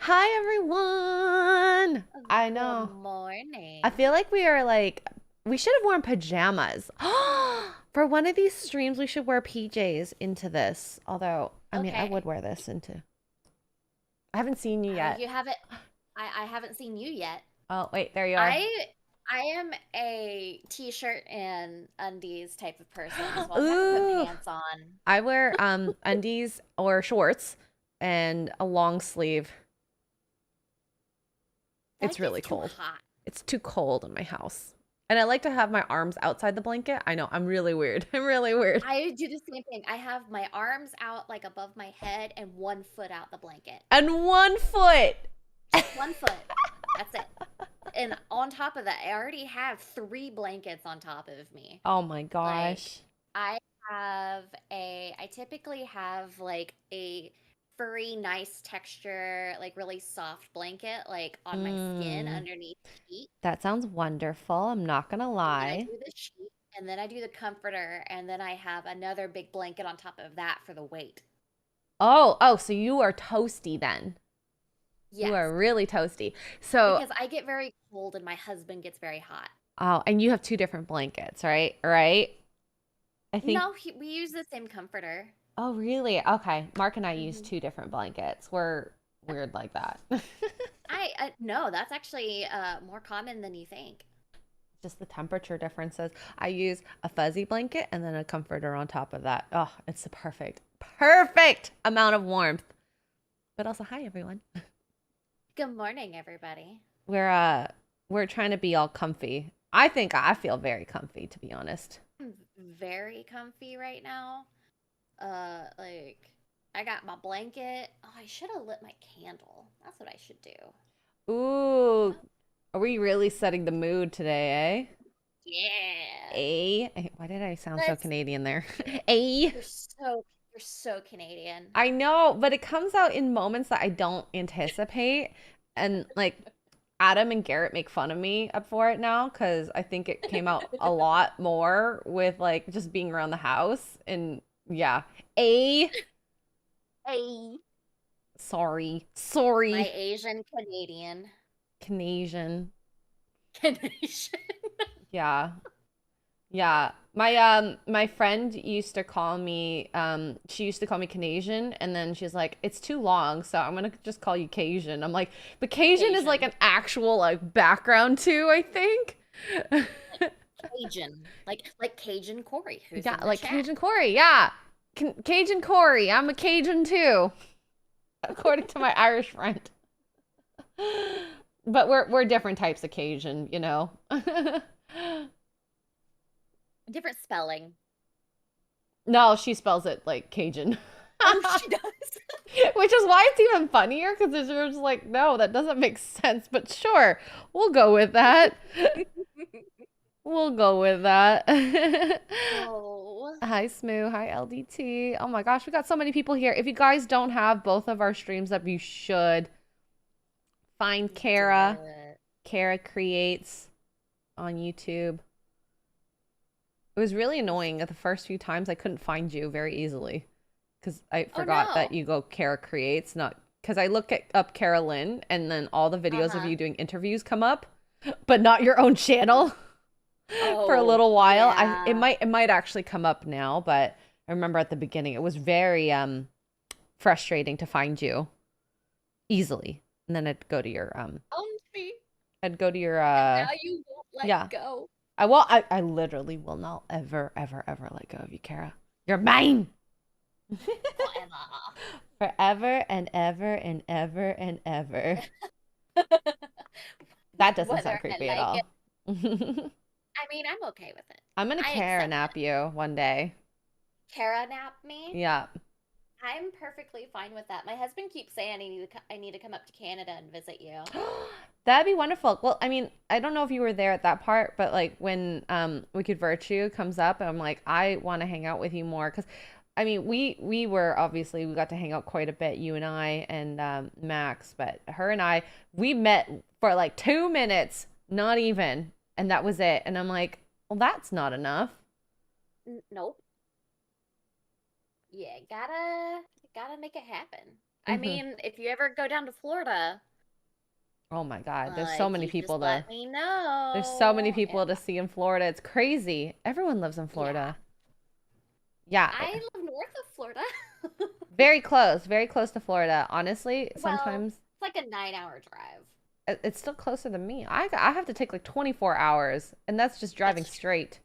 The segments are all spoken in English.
Hi everyone. I know. Good morning. I feel like we should have worn pajamas. For one of these streams, we should wear PJs into this. Although, I mean, I Okay. would wear this into. I haven't seen you yet. You haven't I haven't seen you yet. Oh, wait, there you are. I am a t-shirt and undies type of person, so I'll have to put Ooh. pants on. I wear undies or shorts and a long sleeve. It's Like really it's too cold. hot. It's too cold in my house. And I like to have my arms outside the blanket. I know, I'm really weird. I'm really weird. I do the same thing. I have my arms out like above my head and 1 foot out the blanket. And 1 foot. Just 1 foot. That's it. And on top of that, I already have 3 blankets on top of me. Oh my Like gosh. I I typically have like a furry, nice texture, like really soft blanket, like on my skin Mm, underneath the sheet. that sounds wonderful. I'm not gonna And then I lie. do the sheet, and then I do the comforter, and then I have another big blanket on top of that for the weight. Oh, so you are toasty then. You Yes, are really toasty. So, because I get very cold and my husband gets very hot. oh, and you have two different blankets, right? Right? I think. No, we use the same comforter. Oh, really? Okay. Mark and I use hmm two different blankets. We're weird like that. I no, that's actually more common than you think. Just the temperature differences. I use a fuzzy blanket and then a comforter on top of that. Oh, it's the perfect amount of warmth. But also, hi everyone. Good morning, everybody. We're trying to be all comfy. I think I feel very comfy, to be honest. I'm very comfy right now. Like I got my blanket. Oh, I should have lit my candle. That's what I should do. Ooh, are we really setting the mood today, Yeah. eh? Why did I sound so Let's Canadian there? Eh? you're so Canadian. I know, but it comes out in moments that I don't anticipate. And like Adam and Garrett make fun of me up for it now because I think it came out a lot more with like just being around the house. And yeah, a Hey. sorry, My sorry, Asian Canadian. Canadian. Canadian. Yeah, yeah. My friend used to call me she used to call me Canadian and then she's like, it's too long, so I'm gonna just call you Cajun. I'm like, but Cajun is like Cajun. an actual like background too, I think. Like Cajun. Like Cajun Corey, who's Yeah, in the like chat. Cajun Corey, yeah. Cajun Corey, I'm a Cajun too. according to my Irish friend. But we're different types of Cajun, you know. Different spelling. No, she spells it like Cajun. Oh, she does. Which is why it's even funnier because you're just like, no, that doesn't make sense. But sure, we'll go with that. We'll go with that. Oh. Hi, Smoo. Hi, LDT. Oh my gosh, we got so many people here. If you guys don't have both of our streams up, you should find Kara. Kara Creates on YouTube. It was really annoying at the first few times. I couldn't find you very easily because I forgot that you go Kara Creates, not because I look up Kara Lynn and then all the videos of you doing interviews come up, but not your own channel. For a little while. Yeah. It might actually come up now, but I remember at the beginning it was very frustrating to find you easily. And then I'd go to your I'd go to your now you won't let go. I literally will not ever let go of you, Kara. You're mine. Forever and ever and ever and ever. That doesn't sound creepy at all. I mean, I'm okay with it. I'm gonna Kara nap you one day. Kara nap me? Yeah. I'm perfectly fine with that. My husband keeps saying I need to come up to Canada and visit you. That'd be wonderful. Well, I mean, I don't know if you were there at that part, but like when Wicked Virtue comes up, I'm like, I want to hang out with you more because, I mean, we were obviously we got to hang out quite a bit, you and I and Max, but her and I we met for like 2 minutes, not even. And that was it. And I'm like, well, that's not enough. Nope. Yeah, gotta make it happen. I mean, if you ever go down to Florida. Oh my God, there's so many people to let me know. There's so many people to see in Florida. It's crazy. Everyone lives in Florida. Yeah. I live north of Florida. very close to Florida. Honestly, sometimes it's like a 9-hour drive. It's still closer than me. I have to take like 24 hours, and that's just driving straight.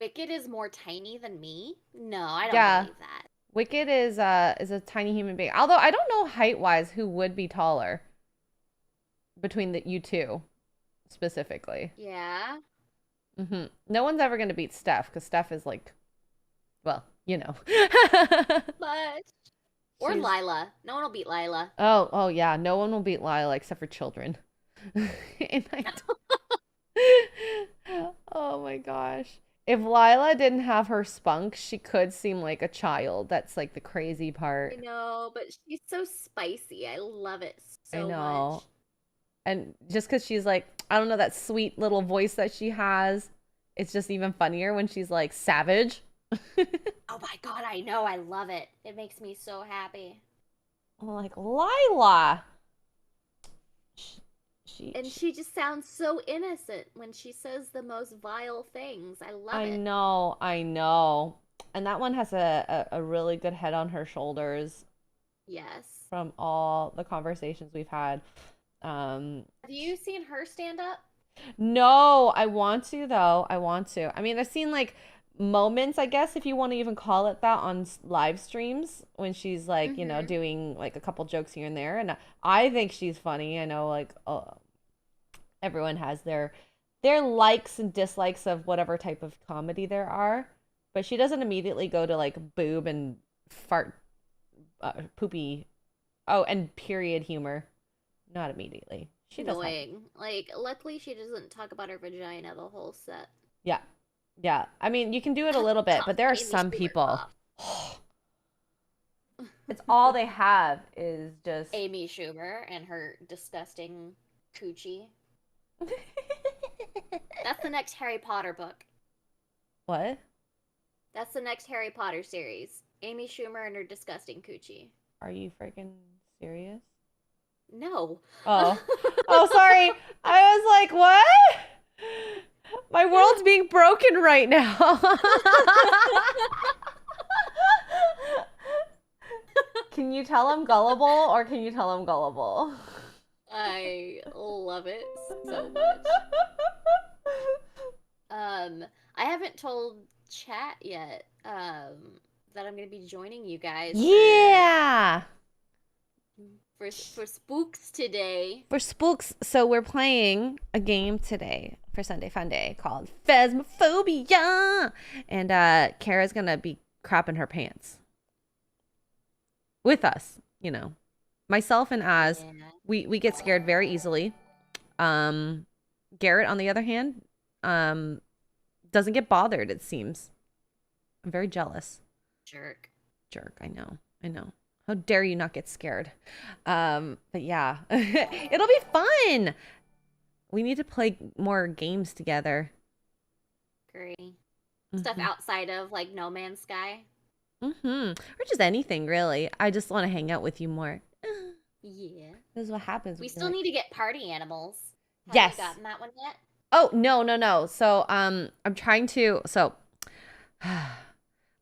Wicked is more tiny than me? No, I don't believe that. Wicked is a tiny human being. Although I don't know height-wise who would be taller between you two specifically. Yeah. No one's ever going to beat Steph because Steph is like, well, you know. But or Lila. No one will beat Lila. Oh yeah. No one will beat Lila except for children. Oh my gosh. If Lila didn't have her spunk, she could seem like a child. That's like the crazy part. I know, but she's so spicy. I love it so much. And just because she's like, I don't know, that sweet little voice that she has, it's just even funnier when she's like savage. Oh my God, I know. I love it. It makes me so happy. I'm like, Lila. She just sounds so innocent when she says the most vile things. I love it. I know. And that one has a really good head on her shoulders. Yes. From all the conversations we've had. Have you seen her stand up? No, I want to though. I want to. I mean, I've seen like moments, I guess, if you want to even call it that, on live streams when she's like, you know, doing like a couple jokes here and there. And I think she's funny. I know like everyone has their likes and dislikes of whatever type of comedy there are. But she doesn't immediately go to like boob and fart, poopy, and period humor. Not immediately. She doesn't. Annoying. Like, luckily she doesn't talk about her vagina the whole set. Yeah. Yeah. I mean, you can do it a little bit, but there are some people. It's all they have is just Amy Schumer and her disgusting coochie. That's the next Harry Potter book. What? That's the next Harry Potter series. Amy Schumer and her disgusting coochie. Are you freaking serious? No. Oh. Oh, sorry. I was like, what? My world's being broken right now. Can you tell I'm gullible or can you tell I'm gullible? I love it so much. I haven't told chat yet. that I'm gonna be joining you guys Yeah. for spooks today. For spooks, so we're playing a game today for Sunday Fun Day called Phasmophobia. And Kara's gonna be crapping her pants. With us, you know. Myself and Az, we get scared very easily. Garrett, on the other hand, doesn't get bothered, it seems. I'm very jealous. Jerk, I know. How dare you not get scared? But yeah, it'll be fun. We need to play more games together. Great. Stuff outside of like No Man's Sky. Or just anything, really. I just want to hang out with you more. Yeah. This is what happens. We still need to get party animals. Have yes. you gotten that one yet? Oh, no. So, I'm trying to,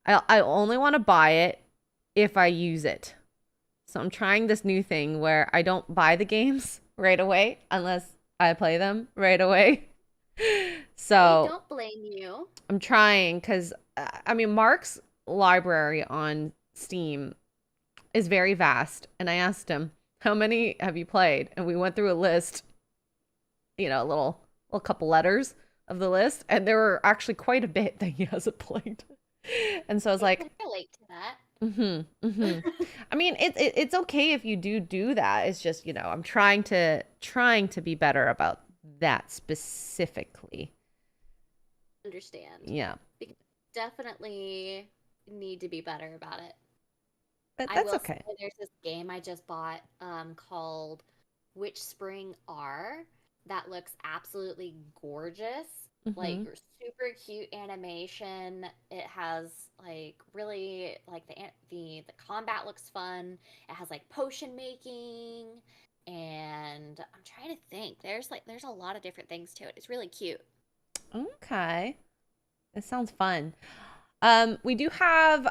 I only want to buy it if I use it. So I'm trying this new thing where I don't buy the games right away unless I play them right away. So I don't blame you. I'm trying because, Mark's library on Steam is very vast. And I asked him, how many have you played? And we went through a list, a little couple letters of the list. And there were actually quite a bit that he hasn't played. And so I was like, I can relate to that. It's okay if you do that. It's just, I'm trying to be better about that specifically. Understand. Yeah. Definitely need to be better about it. But that's okay. There's this game I just bought called Witch Spring R that looks absolutely gorgeous. Like super cute animation. It has like really like the combat looks fun. It has like potion making, and I'm trying to think. There's a lot of different things to it. It's really cute. Okay. It sounds fun. We do have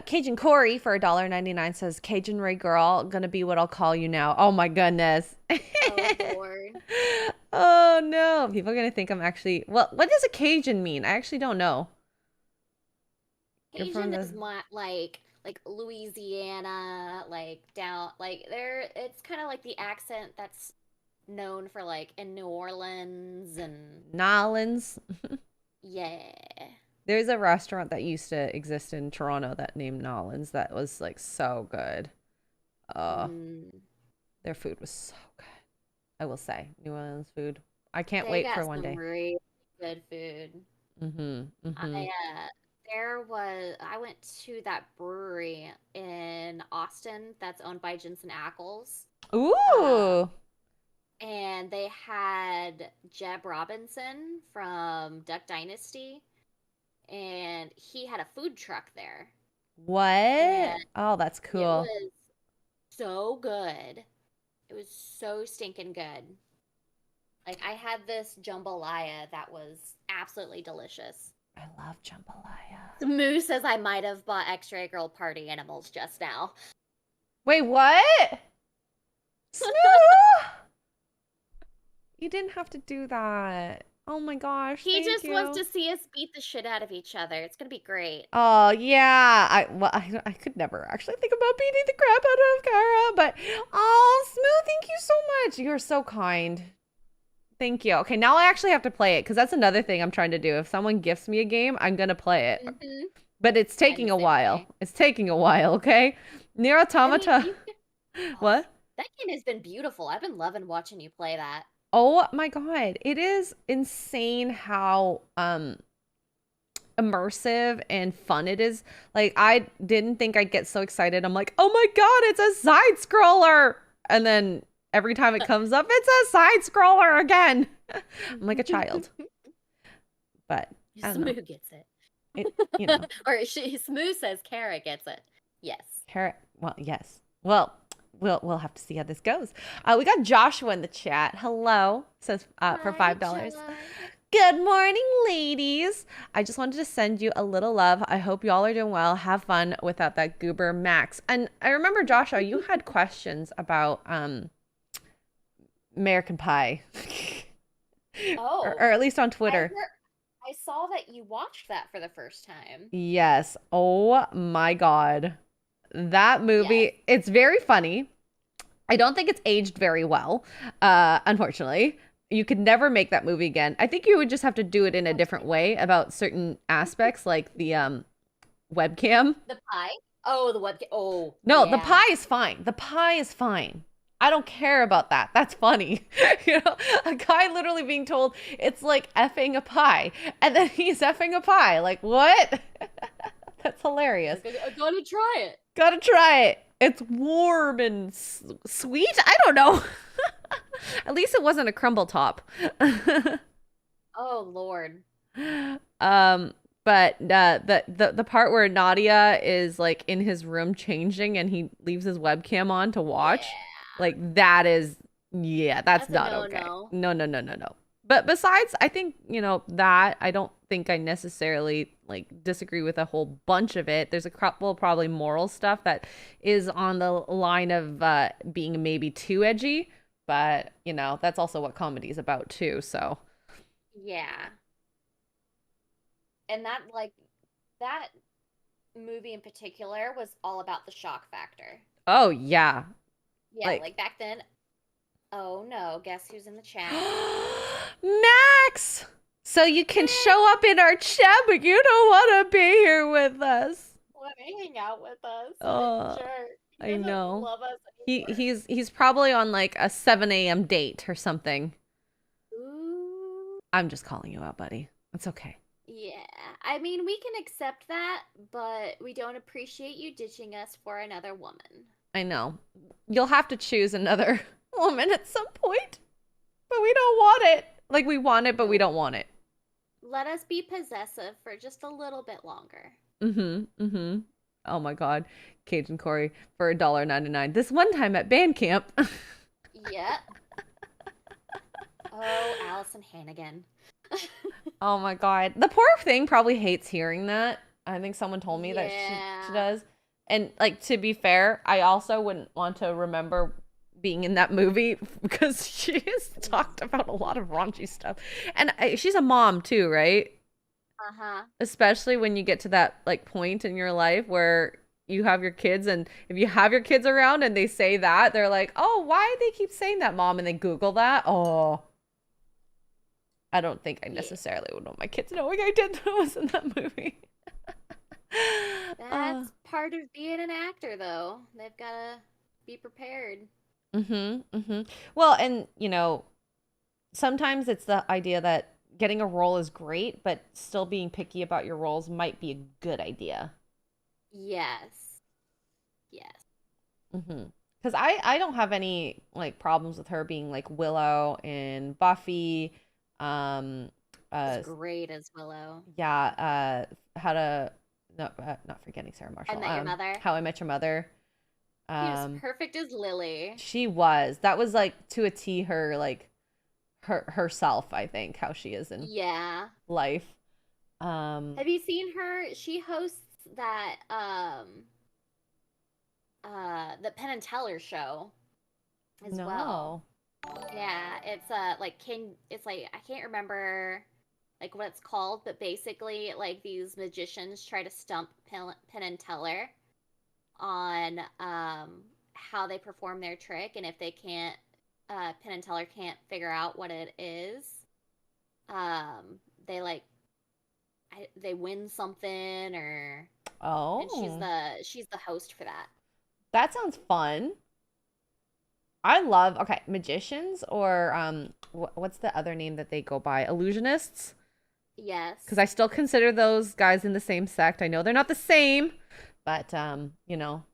Cajun Corey for $1.99 says Xray Girl, gonna be what I'll call you now. Oh my goodness. Oh Lord. Oh no. People are gonna think I'm actually what does a Cajun mean? I actually don't know. Cajun is like Louisiana, like down like there it's kind of like the accent that's known for like in New Orleans and Nolans. Yeah. There's a restaurant that used to exist in Toronto that named Nolans that was like so good. Their food was so good. I will say, New Orleans food. I can't wait for one day. Really good food. I went to that brewery in Austin that's owned by Jensen Ackles. Ooh. And they had Jeb Robinson from Duck Dynasty. And he had a food truck there. What? And oh, that's cool. It was so good. It was so stinking good. Like, I had this jambalaya that was absolutely delicious. I love jambalaya. Moo says I might have bought Xray Girl party animals just now. Wait, what? Smooth! You didn't have to do that. Oh my gosh. He just wants to see us beat the shit out of each other. It's gonna be great. Oh yeah. I could never actually think about beating the crap out of Kara, but oh, Smooth, thank you so much. You're so kind. Thank you. Okay, now I actually have to play it because that's another thing I'm trying to do. If someone gifts me a game, I'm gonna play it. But it's taking a while. Way. It's taking a while, okay? Nier Automata. What? That game has been beautiful. I've been loving watching you play that. Oh my god, it is insane how immersive and fun it is. Like, I didn't think I'd get so excited. I'm like, oh my god, it's a side scroller, and then every time it comes up, it's a side scroller again. I'm like a child. But Smooth gets it. Or Smooth says Kara gets it. Yes. Kara, well, yes. Well, we'll have to see how this goes. We got Joshua in the chat. Hello, says for $5. Josh. Good morning, ladies. I just wanted to send you a little love. I hope y'all are doing well. Have fun without that goober Max. And I remember, Joshua, you had questions about American Pie. Oh, or at least on Twitter. I saw that you watched that for the first time. Yes. Oh my God. That Yes. movie, it's very funny. I don't think it's aged very well, unfortunately. You could never make that movie again. I think you would just have to do it in a different way about certain aspects, like the webcam. The pie? Oh, the webcam. Oh, No, the yeah. pie is fine. The pie is fine. I don't care about that. That's funny. You know, a guy literally being told it's like effing a pie, and then he's effing a pie. Like, what? That's hilarious. Like, I gotta try it. Gotta try it. It's warm and sweet. I don't know. At least it wasn't a crumble top. Oh, Lord. um, but the part where Nadia is like in his room changing and he leaves his webcam on to watch, Yeah. like that is yeah, that's That's a not okay. no-no. No, no, no, no, no. But besides, I think, that I don't think I necessarily like disagree with a whole bunch of it. There's a couple probably moral stuff that is on the line of being maybe too edgy, but that's also what comedy is about too. So, Yeah. And that movie in particular was all about the shock factor. oh yeah, Yeah, like like back then. Oh no, guess who's in the chat? Max. So you can show up in our chat, but you don't want to be here with us. Let me hang out with us. What a Oh, jerk. He I doesn't know. love us He anymore. he's probably on like a 7 a.m. date or something. Ooh. I'm just calling you out, buddy. It's okay. Yeah. I mean, we can accept that, but we don't appreciate you ditching us for another woman. I know. You'll have to choose another woman at some point, but we don't want it. Like we want it, but we don't want it. Let us be possessive for just a little bit longer. Mm-hmm. Mm-hmm. Oh my God. Cajun Corey for $1.99. This one time at band camp. Yep. Oh, Allison Hannigan. Oh my God. The poor thing probably hates hearing that. I think someone told me that she Yeah. does. And like to be fair, I also wouldn't want to remember being in that movie because she has talked about a lot of raunchy stuff. And she's a mom too, right? Uh-huh. Especially when you get to that like point in your life where you have your kids, and if you have your kids around and they say that, they're like, "Oh, why do they keep saying that, mom?" And they Google that. Oh, I don't think I Yeah. necessarily would want my kids knowing I did was in that movie. uh, That's part of being an actor, though. They've got to be prepared. mm-hmm. Well, and sometimes it's the idea that getting a role is great, but still being picky about your roles might be a good idea. Yes. Yes. Mm-hmm. Because I don't have any like problems with her being like Willow in Buffy. Um, Was uh, great as Willow. yeah. How to no, not forgetting Sarah I Marshall. Met Your Mother. How I Met Your Mother. She was Um, perfect as Lily. she was. That was like to a T her like herself. I think how she is in Yeah. life. Um, Have you seen her? She hosts that the Penn and Teller show as well. no. Yeah, it's like can it's like I can't remember like what it's called, but basically like these magicians try to stump Penn and Teller on how they perform their trick, and if they can't Penn and Teller can't figure out what it is, they like they win something or and Oh, she's the host for that. that sounds fun. I love okay magicians or what's the other name that they go by, illusionists, because Yes. I still consider those guys in the same sect. I know they're not the same, but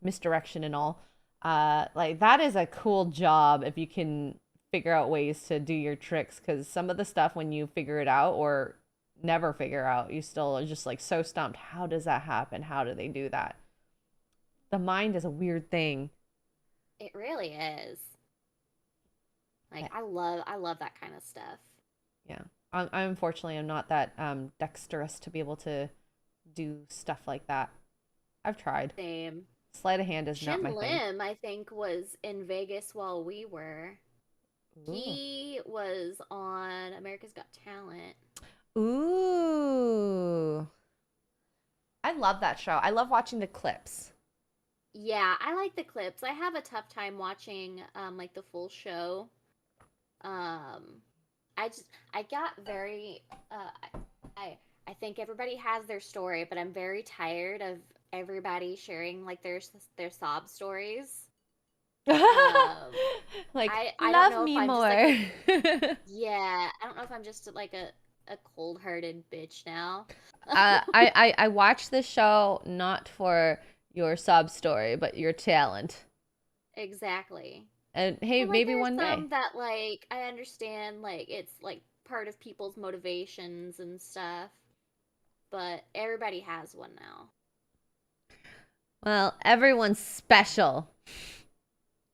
misdirection and all. Like that is a cool job if you can figure out ways to do your tricks, because some of the stuff when you figure it out or never figure out, you still are just like so stumped. How does that happen? How do they do that? The mind is a weird thing. It really is. Like Eh, I love that kind of stuff. Yeah. I unfortunately am not that dexterous to be able to do stuff like that. I've tried. Same. Sleight of hand is not my Shin thing. Lim, I think, was in Vegas while we were. Ooh. He was on America's Got Talent. Ooh. I love that show. I love watching the clips. Yeah, I like the clips. I have a tough time watching like the full show. Um I got very I I think everybody has their story, but I'm very tired of everybody sharing like their sob stories. Um Like, I don't love know if me I'm just like a more. yeah, I don't know if I'm just like a cold-hearted bitch now. I watch this show not for your sob story, but your talent. Exactly. And hey, And like maybe there's one day. some that like I understand like it's like part of people's motivations and stuff, but everybody has one now. Well, everyone's special.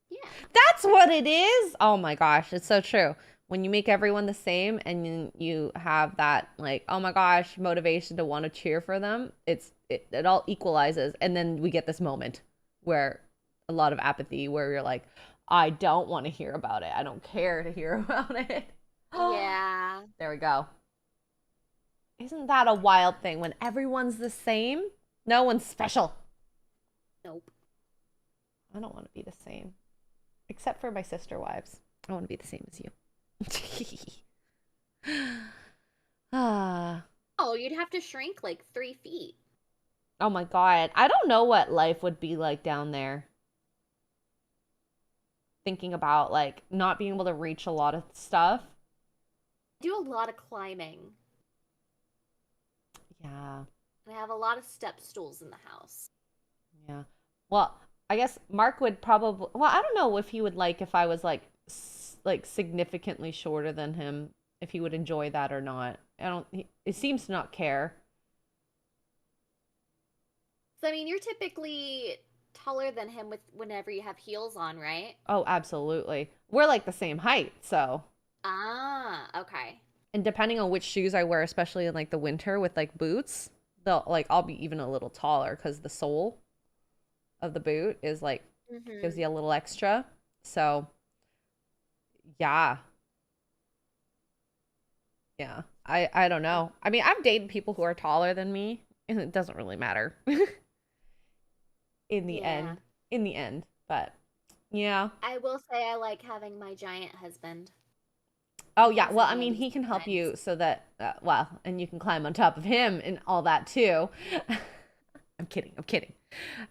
Yeah. That's what it is. Oh my gosh, it's so true. When you make everyone the same and you have that like, oh my gosh, motivation to want to cheer for them, it all equalizes and then we get this moment where a lot of apathy where you're like, I don't want to hear about it. I don't care to hear about it. Yeah. There we go. Isn't that a wild thing when everyone's the same? No one's special. Nope. I don't want to be the same. Except for my sister wives. I want to be the same as you. Ah. Oh, you'd have to shrink like 3 feet. Oh my god. I don't know what life would be like down there. Thinking about like not being able to reach a lot of stuff. Do a lot of climbing. Yeah. And I have a lot of step stools in the house. Yeah. Well, I guess Mark would probably well, I don't know if he would like if I was like like significantly shorter than him, if he would enjoy that or not. I don't it seems to not care. So I mean, you're typically taller than him with whenever you have heels on, right? Oh, absolutely. We're like the same height, so Ah, okay. and depending on which shoes I wear, especially in like the winter with like boots, they'll like I'll be even a little taller because the sole of the boot is like gives Mm-hmm. you a little extra. So yeah, yeah. I don't know. I mean, I've dated people who are taller than me, and it doesn't really matter in the Yeah. end. In the end, but yeah. I will say I like having my giant husband. Oh He yeah. comes in Well, I mean, handy he can help sometimes. you so that well, and you can climb on top of him and all that too. I'm kidding. I'm kidding.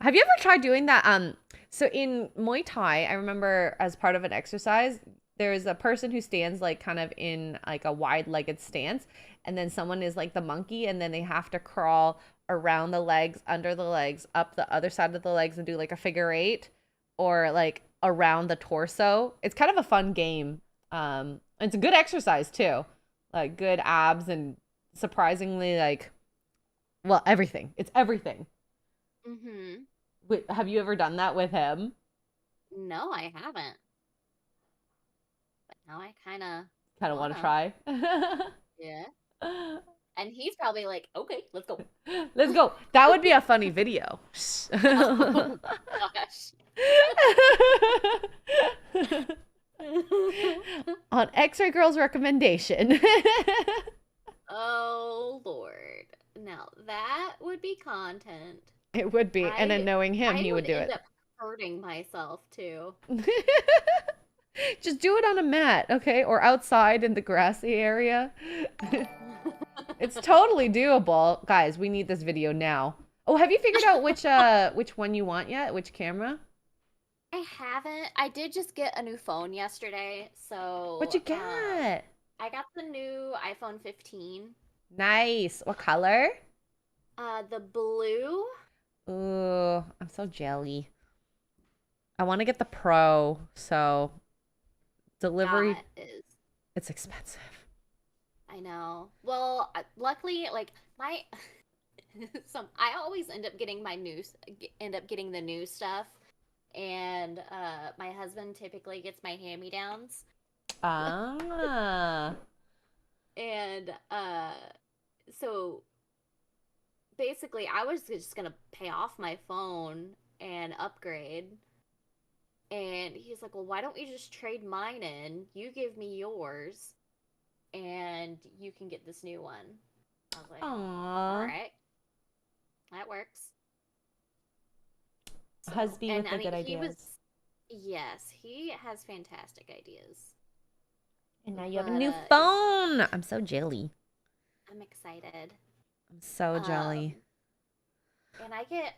Have you ever tried doing that? So in Muay Thai, I remember as part of an exercise, there's a person who stands like kind of in like a wide-legged stance, and then someone is like the monkey, and then they have to crawl around the legs, under the legs, up the other side of the legs, and do like a figure eight, or like around the torso. It's kind of a fun game. It's a good exercise too, like good abs and surprisingly like well everything. It's everything. Mm-hmm. Wait, have you ever done that with him? No, I haven't. But now I kind of Kind of want to wanna. try. Yeah. And he's probably like, okay, let's go. Let's go. That would be a funny video. Oh gosh. On Xray Girl's recommendation. Oh Lord. Now that would be content. It would be. And then I knowing him, I he would would do end it. up hurting myself too. Just do it on a mat, okay? Or outside in the grassy area. It's totally doable. Guys, we need this video now. Oh, have you figured out which one you want yet? Which camera? I haven't. I did just get a new phone yesterday, What so you got? I got the new iPhone 15. Nice. What color? The blue. Ooh, I'm so jelly. I want to get the Pro, so delivery, That is, it's expensive. I know. Well, luckily, like my some I always end up getting end up getting the new stuff, and my husband typically gets my hand-me-downs. Ah. And so basically I was just gonna pay off my phone and upgrade. And he's like, well, why don't we just trade mine in? You give me yours. and you can get this new one. I was like, Aww. all right, that works. So, Husband and with the good ideas. Yes, he has fantastic ideas. And now you have a new phone. I'm so jelly. I'm excited. I'm so jelly. And I get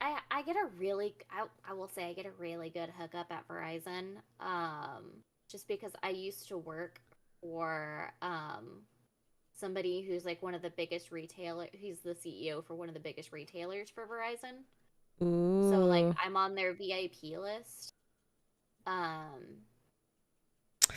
a really I will say I get a really good hookup at Verizon. Just because I used to work for somebody who's like one of the biggest retailer. He's the CEO for one of the biggest retailers for Verizon. Ooh. So like I'm on their VIP list.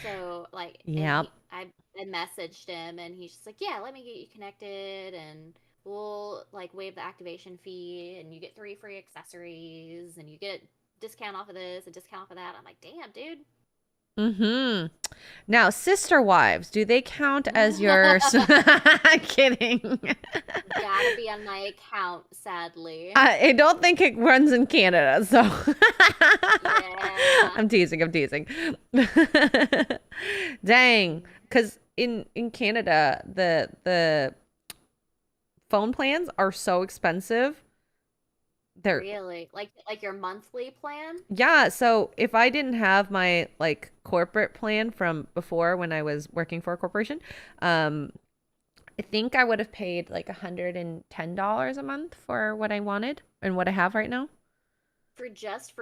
So like yep. I messaged him and he's just like, yeah, let me get you connected and we'll like waive the activation fee and you get 3 free accessories and you get discount off of this, a discount off of that. I'm like, damn, dude. Mm-hmm. Now, sister wives, do they count as your... Kidding. Gotta be on my account, sadly. I don't think it runs in Canada, so... yeah. I'm teasing. Dang. Because in Canada, the phone plans are so expensive. They're really like your monthly plan. Yeah, so if I didn't have my like corporate plan from before when I was working for a corporation, I think I would have paid like $110 a month for what I wanted and what I have right now. For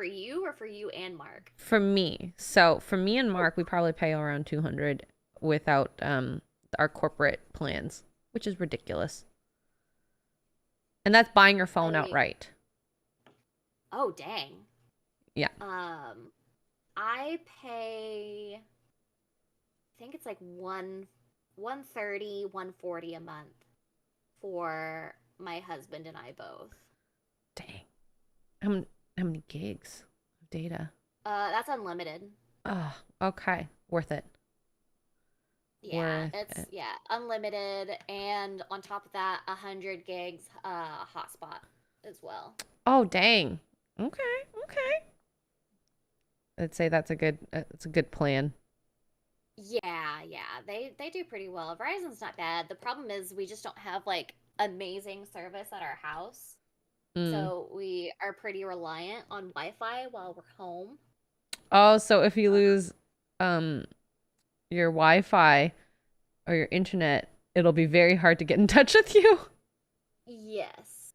you or for you and Mark? For me. So for me and Mark, we probably pay around 200 without our corporate plans, which is ridiculous. And that's buying your phone outright. Oh, dang. Yeah. I pay, I think it's like 130, 140 a month for my husband and I both. Dang. How many gigs of data? That's unlimited. Oh, okay. Worth it. Yeah, unlimited, and on top of that, 100 gigs hotspot as well. Oh, dang. Okay. I'd say that's a good plan. Yeah, they do pretty well. Verizon's not bad. The problem is we just don't have like amazing service at our house. So we are pretty reliant on Wi-Fi while we're home. Oh, so if you lose your Wi-Fi or your internet, it'll be very hard to get in touch with you. Yes.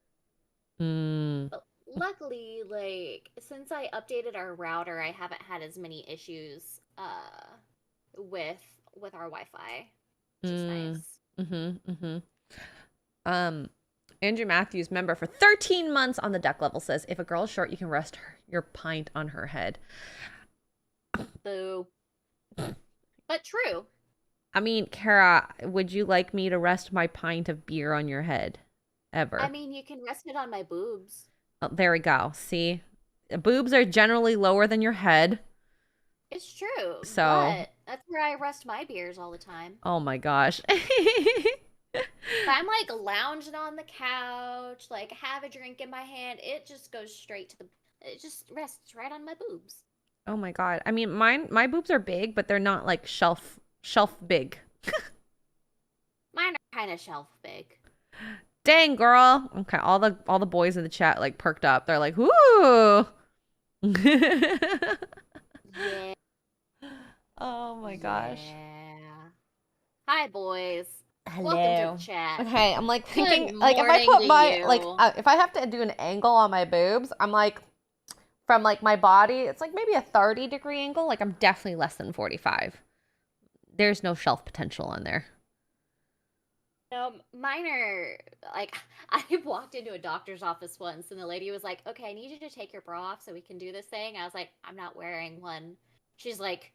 But luckily, like since I updated our router, I haven't had as many issues with our Wi-Fi, which is nice. Andrew Matthews, member for 13 months on the deck level, says if a girl is short, you can rest your pint on her head. Boo. But true. I mean, Kara, would you like me to rest my pint of beer on your head? Ever? I mean, you can rest it on my boobs. Oh, there we go. See? Boobs are generally lower than your head. It's true. So but that's where I rest my beers all the time. Oh my gosh. If I'm like lounging on the couch, like have a drink in my hand, it just goes straight to it just rests right on my boobs. Oh my God. I mean, my boobs are big, but they're not like shelf big. Mine are kind of shelf big. Dang, girl. Okay, all the boys in the chat like perked up. They're like, "Whoo!" Yeah. Oh my gosh. Yeah. Hi, boys. Hello. Welcome to the chat. Okay, I'm like thinking, Good like if I put morning my to you. like if I have to do an angle on my boobs, I'm like from like my body, it's like maybe a 30-degree angle. Like I'm definitely less than 45. There's no shelf potential on there. Mine are like I walked into a doctor's office once and the lady was like, "Okay, I need you to take your bra off so we can do this thing." I was like, "I'm not wearing one." She's like,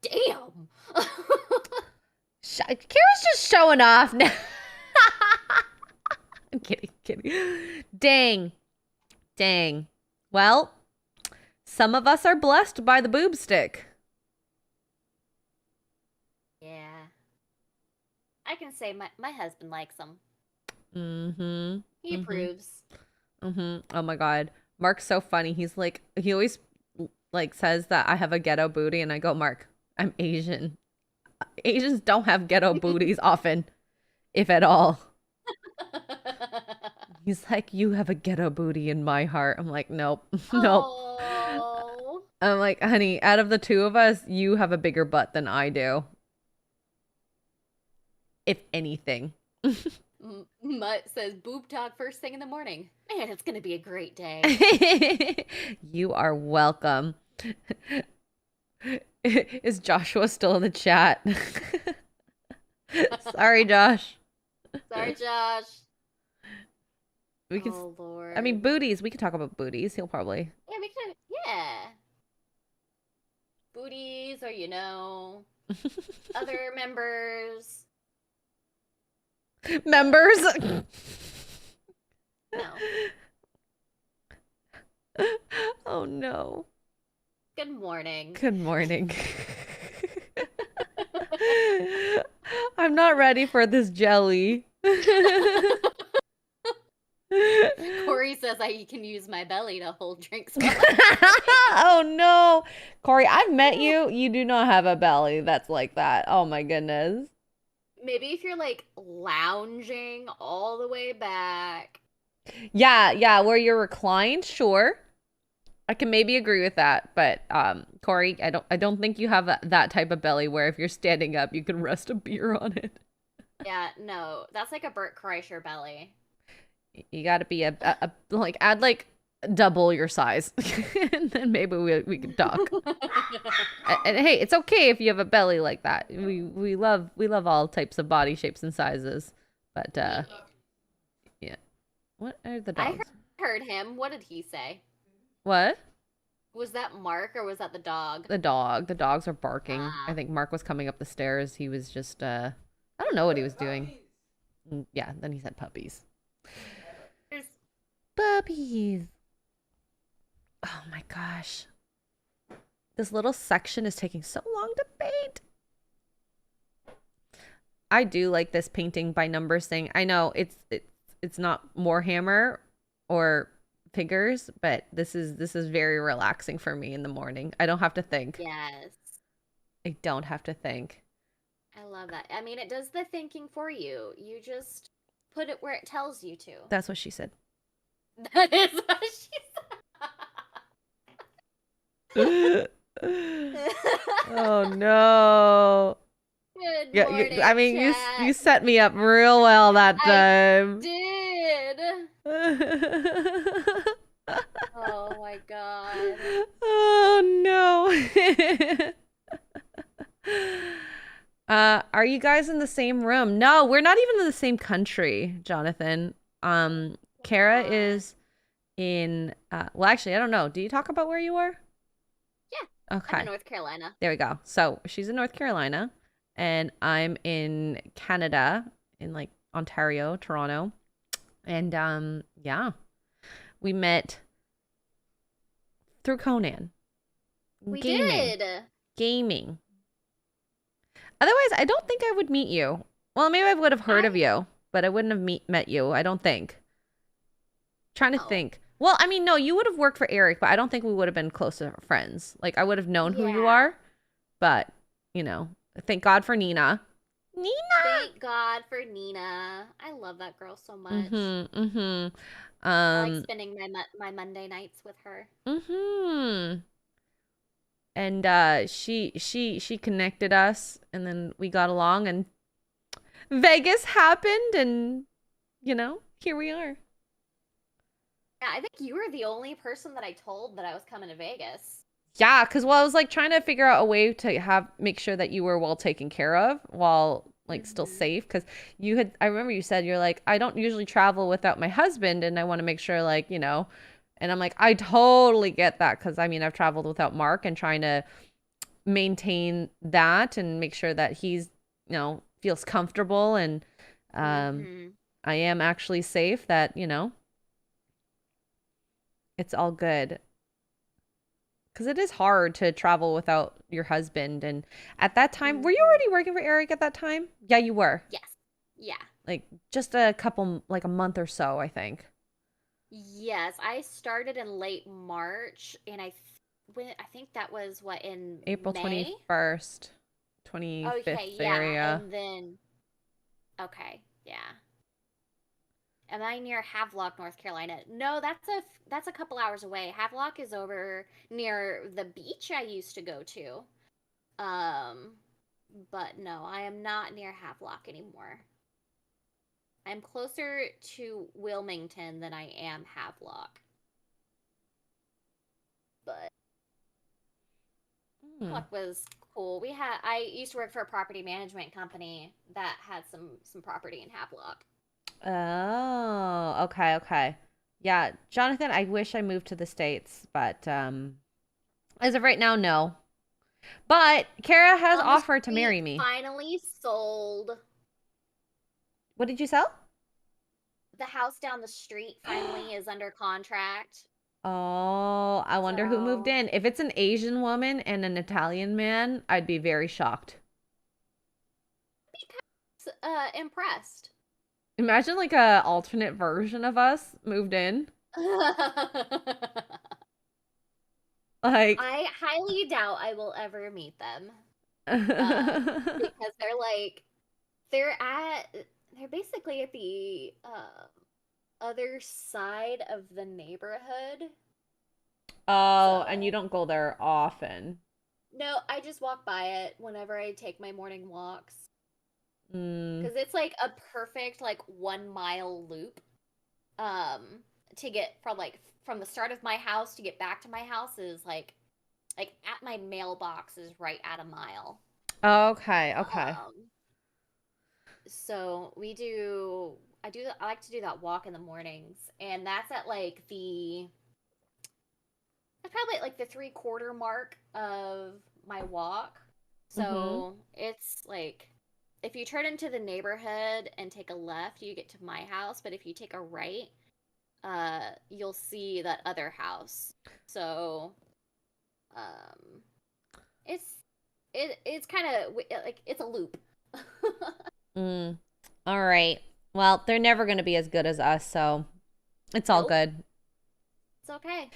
"Damn." Kara's just showing off now. I'm kidding. Dang. Well, some of us are blessed by the boob stick. Yeah. I can say my husband likes them. He approves. Oh my God. Mark's so funny. He's like, he always like says that I have a ghetto booty and I go, Mark, I'm Asian. Asians don't have ghetto booties often, if at all. He's like, you have a ghetto booty in my heart. I'm like, nope, nope. Oh. I'm like, honey, out of the two of us, you have a bigger butt than I do. If anything. Mutt says boob talk first thing in the morning. Man, it's gonna be a great day. You are welcome. Is Joshua still in the chat? Sorry, Josh. Sorry, Josh. We can. Oh Lord. I mean, booties. We could talk about booties. He'll probably. Yeah, we could. Yeah. Booties, or other members. Members. No. Oh no. Good morning. Good morning. I'm not ready for this jelly. Corey says I can use my belly to hold drinks. Oh no. Corey, I've met you. You do not have a belly that's like that. Oh my goodness. Maybe if you're like lounging all the way back. Yeah, where you're reclined, sure. I can maybe agree with that, but Corey, I don't think you have that type of belly where if you're standing up, you can rest a beer on it. Yeah, no, that's like a Bert Kreischer belly. You got to be a like add like double your size, and then maybe we can talk. And hey, it's okay if you have a belly like that. We love all types of body shapes and sizes, but yeah. What are the dogs? I heard him. What did he say? What? Was that Mark or was that the dog? The dog. The dogs are barking. I think Mark was coming up the stairs. He was just I don't know what he was doing. Yeah, then he said puppies. Puppies. Oh my gosh. This little section is taking so long to paint. I do like this painting by numbers thing. I know it's not Warhammer or figures, but this is very relaxing for me in the morning. I don't have to think. Yes. I don't have to think. I love that. I mean, it does the thinking for you. You just put it where it tells you to. That's what she said. That is what she said. Oh no. Good morning, I mean, chat. you set me up real well that time. I did. Oh my god. Oh no. Are you guys in the same room? No, we're not even in the same country, Jonathan. Kara is in well, actually, I don't know. Do you talk about where you are? Yeah. Okay. I'm in North Carolina. There we go. So she's in North Carolina and I'm in Canada, in like Ontario, Toronto. And yeah. We met through Conan. We Gaming. did. Gaming. Otherwise, I don't think I would meet you. Well, maybe I would have heard of you, but I wouldn't have met you. I don't think. Trying to think. Well, I mean, no, you would have worked for Eric, but I don't think we would have been closer friends. Like, I would have known who you are, but, you know, thank God for Nina. Nina! Thank God for Nina. I love that girl so much. I like spending my Monday nights with her. And she connected us, and then we got along, and Vegas happened, and, you know, here we are. Yeah, I think you were the only person that I told that I was coming to Vegas. Yeah, because I was like trying to figure out a way to make sure that you were well taken care of while like still safe. Because I remember you said you're like, I don't usually travel without my husband, and I want to make sure, like, you know. And I'm like, I totally get that, because I mean I've traveled without Mark, and trying to maintain that and make sure that he's, you know, feels comfortable, and I am actually safe, that, you know, it's all good. Because it is hard to travel without your husband. And at that time, were you already working for Eric at that time? Yeah, you were. Yes. Yeah. Like just a month or so, I think. Yes, I started in late March, and I think that was in April May? 21st, 25th Okay, yeah, area. and then okay, yeah. Am I near Havelock, North Carolina? No, that's a couple hours away. Havelock is over near the beach I used to go to. Um, but no, I am not near Havelock anymore. I'm closer to Wilmington than I am Havelock. But Hmm. Havelock was cool. I used to work for a property management company that had some property in Havelock. Oh, okay, okay. Yeah, Jonathan, I wish I moved to the States, but as of right now, no. But Kara has Down the offered to street marry me. finally sold. What did you sell? The house down the street finally is under contract. Oh, I wonder who moved So in. If it's an Asian woman and an Italian man, I'd be very shocked. impressed. Imagine like a alternate version of us moved in. Like I highly doubt I will ever meet them. Because they're at they're basically at the other side of the neighborhood. Oh, and you So don't go there often. no, I just walk by it whenever I take my morning walks. Mm. Because it's like a perfect like 1 mile loop. Um, to get from the start of my house to get back to my house is like at my mailbox is right at a mile. Okay, okay. Um, so I like to do that walk in the mornings, and that's probably at like the 3/4 mark of my walk. Mm-hmm. So it's like if you turn into the neighborhood and take a left, you get to my house, but if you take a right, you'll see that other house. So um it's it's kind of like it's a loop. Mm. All right. Well, they're never going to be as good as us, so it's all Nope, good. it's okay.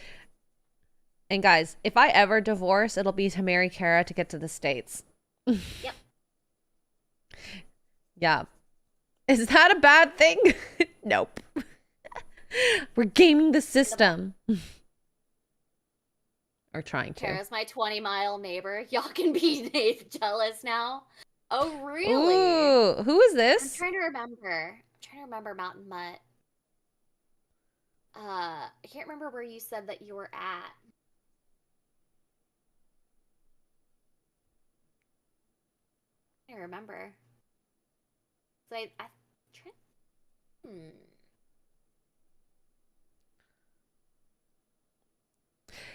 And guys, if I ever divorce, it'll be to marry Kara to get to the States. Yep. Yeah. Is that a bad thing? Nope. We're gaming the system. Or trying to. Kara's my 20-mile neighbor. Y'all can be jealous now. Oh, really? Ooh, who is I'm this? trying to remember. I'm trying to remember Mountain Mutt. I can't remember where you said that you were at. I remember. So I try. Hmm.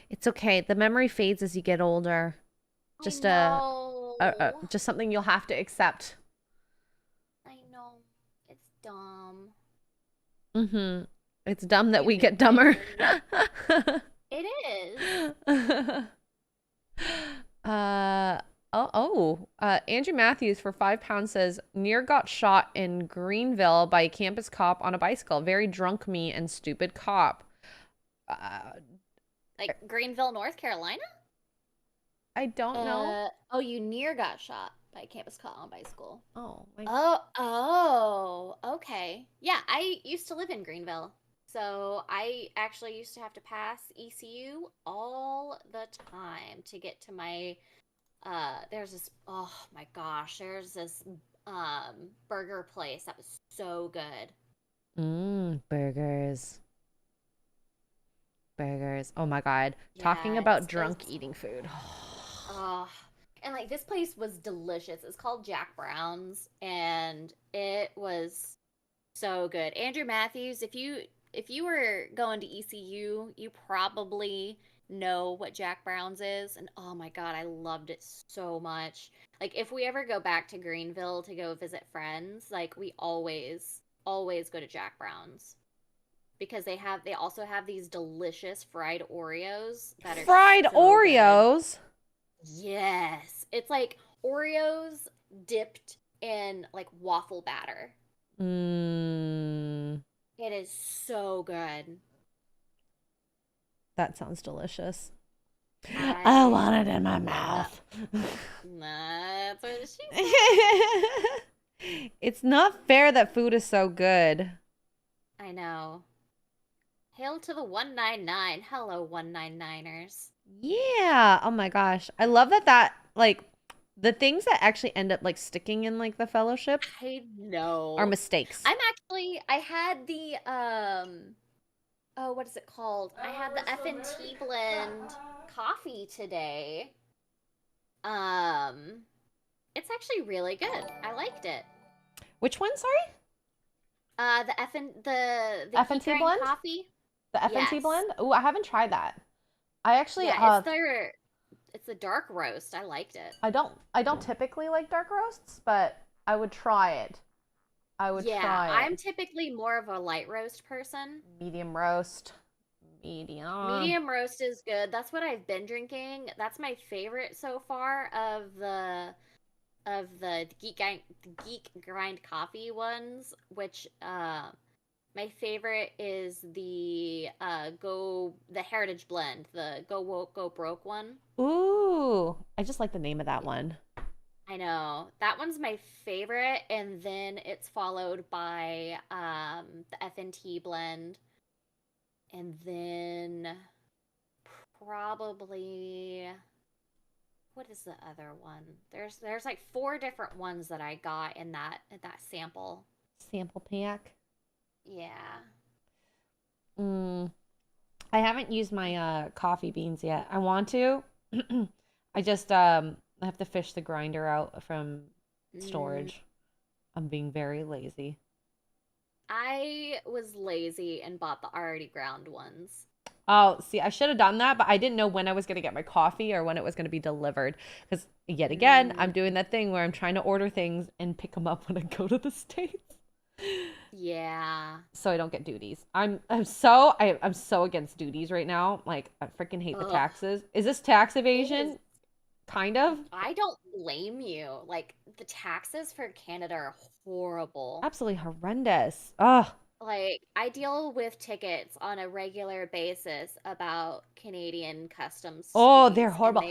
It's okay. The memory fades as you get older. I Just know. just something you'll have to accept. I know. It's dumb. Mm-hmm. It's dumb that You've we been get dumber. married. It is. uh Andrew Matthews for £5 says near got shot in Greenville by a campus cop on a bicycle. Very drunk me and stupid cop. Uh, Like Greenville, North Carolina? I don't know. Oh, you near got shot by a campus cop on bicycle. Oh my. Okay. Yeah, I used to live in Greenville. So I actually used to have to pass ECU all the time to get to my there's this oh my gosh, there's this burger place that was so good. Burgers. Burgers. Oh my God. Talking Yes, about those drunk eating food. oh and like this place was delicious. It's called Jack Brown's and it was so good. Andrew Matthews, if you were going to ECU, you probably know what Jack Brown's is. And oh my God, I loved it so much. Like if we ever go back to Greenville to go visit friends, like we always go to Jack Brown's because they also have these delicious fried Oreos that are Fried so good. Oreos. Yes. It's like Oreos dipped in like waffle batter. Mmm. It is so good. That sounds delicious. I I want it in my love that. mouth. That's what she said. It's not fair that food is so good. I know. Hail to the 199. Hello, 199ers. Yeah. Oh my gosh. I love that like the things that actually end up like sticking in like the fellowship I are know. mistakes. I had the oh, what is it called? I had the F&T blend coffee today. Um, it's actually really good. I liked it. Which one, sorry? The F and geek T grind blend? coffee. The F and T Yes. blend? Oh, I haven't tried that. I actually Yeah, it's the dark roast. I liked it. I don't typically like dark roasts, but I would try it. I would Yeah, try I'm it. typically more of a light roast person. Medium roast. Medium. Medium roast is good. That's what I've been drinking. That's my favorite so far of the geek grind coffee ones, which my favorite is the heritage blend, the go woke go broke one. Ooh, I just like the name of that one. I know. That one's my favorite, and then it's followed by the F&T blend, and then probably what is the other one? There's like four different ones that I got in that sample. Sample pack. Yeah. Mm, I haven't used my coffee beans yet. I want to. I just I have to fish the grinder out from Mm, storage. I'm being very lazy. I was lazy and bought the already ground ones. Oh, see, I should have done that, but I didn't know when I was going to get my coffee or when it was going to be delivered. Because yet again, I'm Mm, doing that thing where I'm trying to order things and pick them up when I go to the States. yeah. So I don't get duties. I'm so against duties right now. Like I freaking hate the Ugh. taxes. Is this tax It is. evasion? Kind of. I don't blame you. Like the taxes for Canada are horrible. Absolutely horrendous. Ugh. Like I deal with tickets on a regular basis about Canadian customs Oh, they're fees, and horrible.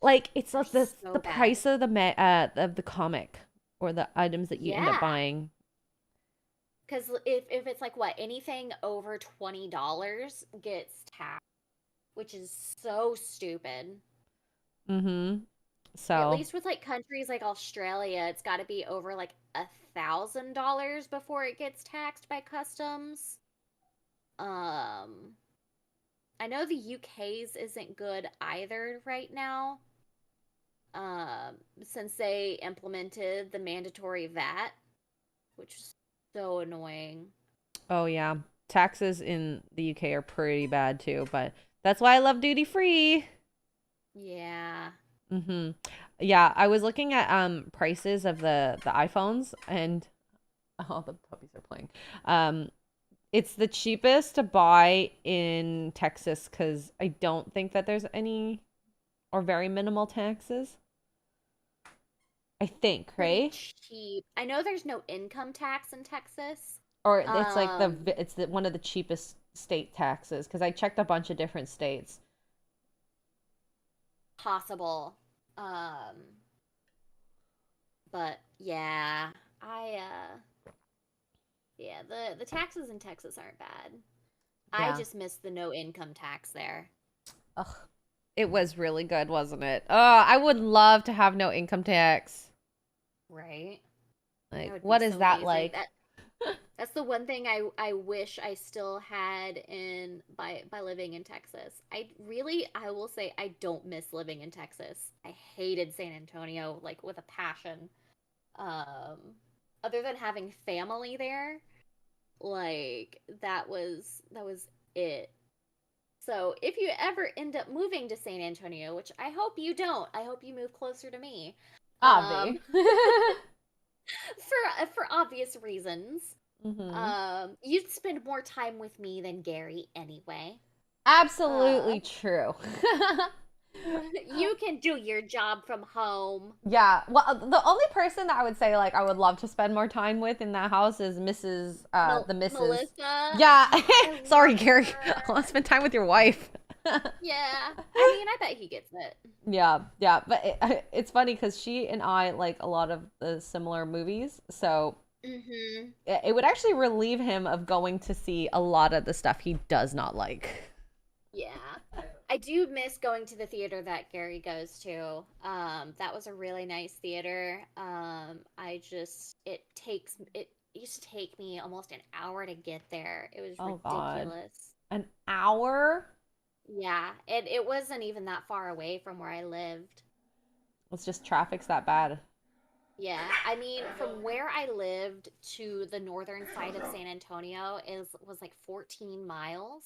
Like it's they're like the so bad. price of the comic or the items that you end up Yeah. buying. Because if it's like what, anything over $20 gets taxed, which is so stupid. Mm-hmm. At So, least with like countries like Australia, it's got to be over like $1,000 before it gets taxed by customs. Um, I know the UK's isn't good either right now. Since they implemented the mandatory VAT, which is so annoying. oh yeah, taxes in the UK are pretty bad too, but that's why I love duty free. Yeah. Mm-hmm. Yeah, I was looking at prices of the iPhones and oh, the puppies are playing. Um, it's the cheapest to buy in Texas because I don't think that there's any or very minimal taxes. I think, Pretty right? cheap. I know there's no income tax in Texas. Or it's like Um, one of the cheapest state taxes because I checked a bunch of different states. Possible. Um, but yeah, I yeah, the taxes in Texas aren't bad. I Yeah. just miss the no income tax there. Ugh. It was really good, wasn't it? Oh, I would love to have no income tax. Right? That Like, would be what is so that amazing. like? That's the one thing I wish I still had in by living in Texas. I will say I don't miss living in Texas. I hated San Antonio like with a passion. Um Other than having family there, like that was it. So, if you ever end up moving to San Antonio, which I hope you don't. I hope you move closer to me. Um Avi. for obvious reasons. Hmm. You'd spend more time with me than Gary anyway. Uh, Absolutely true. you can do your job from home. Yeah. Well, the only person that I would say like I would love to spend more time with in that house is the Mrs. Melissa, Yeah. I Sorry, love Gary. I her. want to spend time with your wife. Yeah. I mean, I bet he gets it. Yeah, yeah, but it's funny because she and I like a lot of the similar movies, so Mm-hmm. it would actually relieve him of going to see a lot of the stuff he does not like. Yeah. I do miss going to the theater that Gary goes to. That was a really nice theater. It used to take me almost an hour to get there. It was Oh God, ridiculous. an hour? Yeah, it wasn't even that far away from where I lived. It's just traffic's that bad. Yeah, I mean, from where I lived to the northern side of San Antonio is was like 14 miles,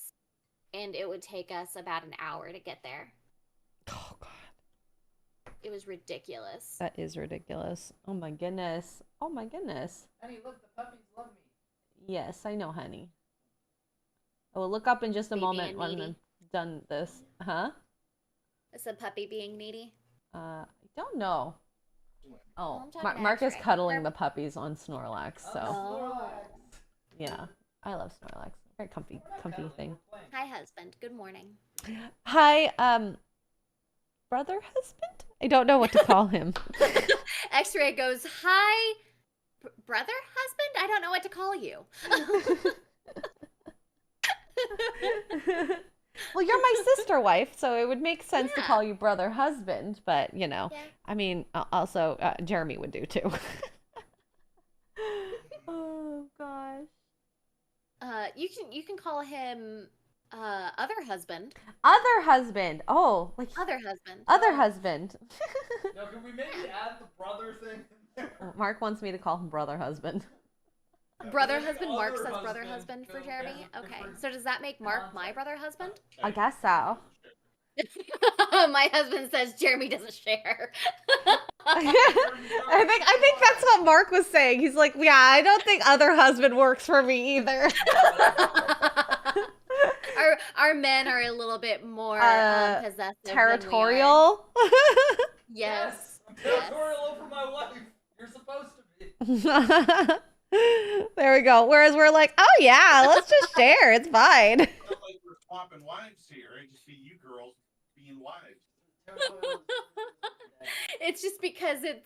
and it would take us about an hour to get there. Oh God, It was ridiculous. that is ridiculous. Oh my goodness. Oh my goodness. Honey, look, the puppies love me. Yes, I know, honey. I will look up in just a Puppy moment being when needy. I'm done this. Huh? Is a puppy being needy? I don't know. Oh, Oh, I'm talking to Mark is Xray. cuddling the puppies on Snorlax, so Oh. yeah, I love Snorlax. Very comfy, comfy thing. Hi, husband. Good morning. Hi, brother husband? I don't know what to call him. X-Ray goes, hi, brother husband? I don't know what to call you. Well, you're my sister wife, so it would make sense to Yeah. call you brother husband, but Yeah. I mean, also Jeremy would do too. Oh gosh. You can call him other husband. Other husband. Oh, like Other husband. other husband. Now, can we maybe add the brother thing in there? Mark wants me to call him brother husband. Brother Maybe husband. other Mark says brother husband for so Jeremy. there's Okay. different So does that make Mark my context. brother husband? I guess so. My husband says Jeremy doesn't share. I think that's what Mark was saying. He's like, yeah, I don't think other husband works for me either. Our men are a little bit more possessive Territorial. than we are. Yes. I'm territorial over my wife. You're supposed to be. There we go. Whereas we're like, oh yeah, let's just share. It's fine. Not like we're swapping wives here. I just see you girls being wives. It's just because it's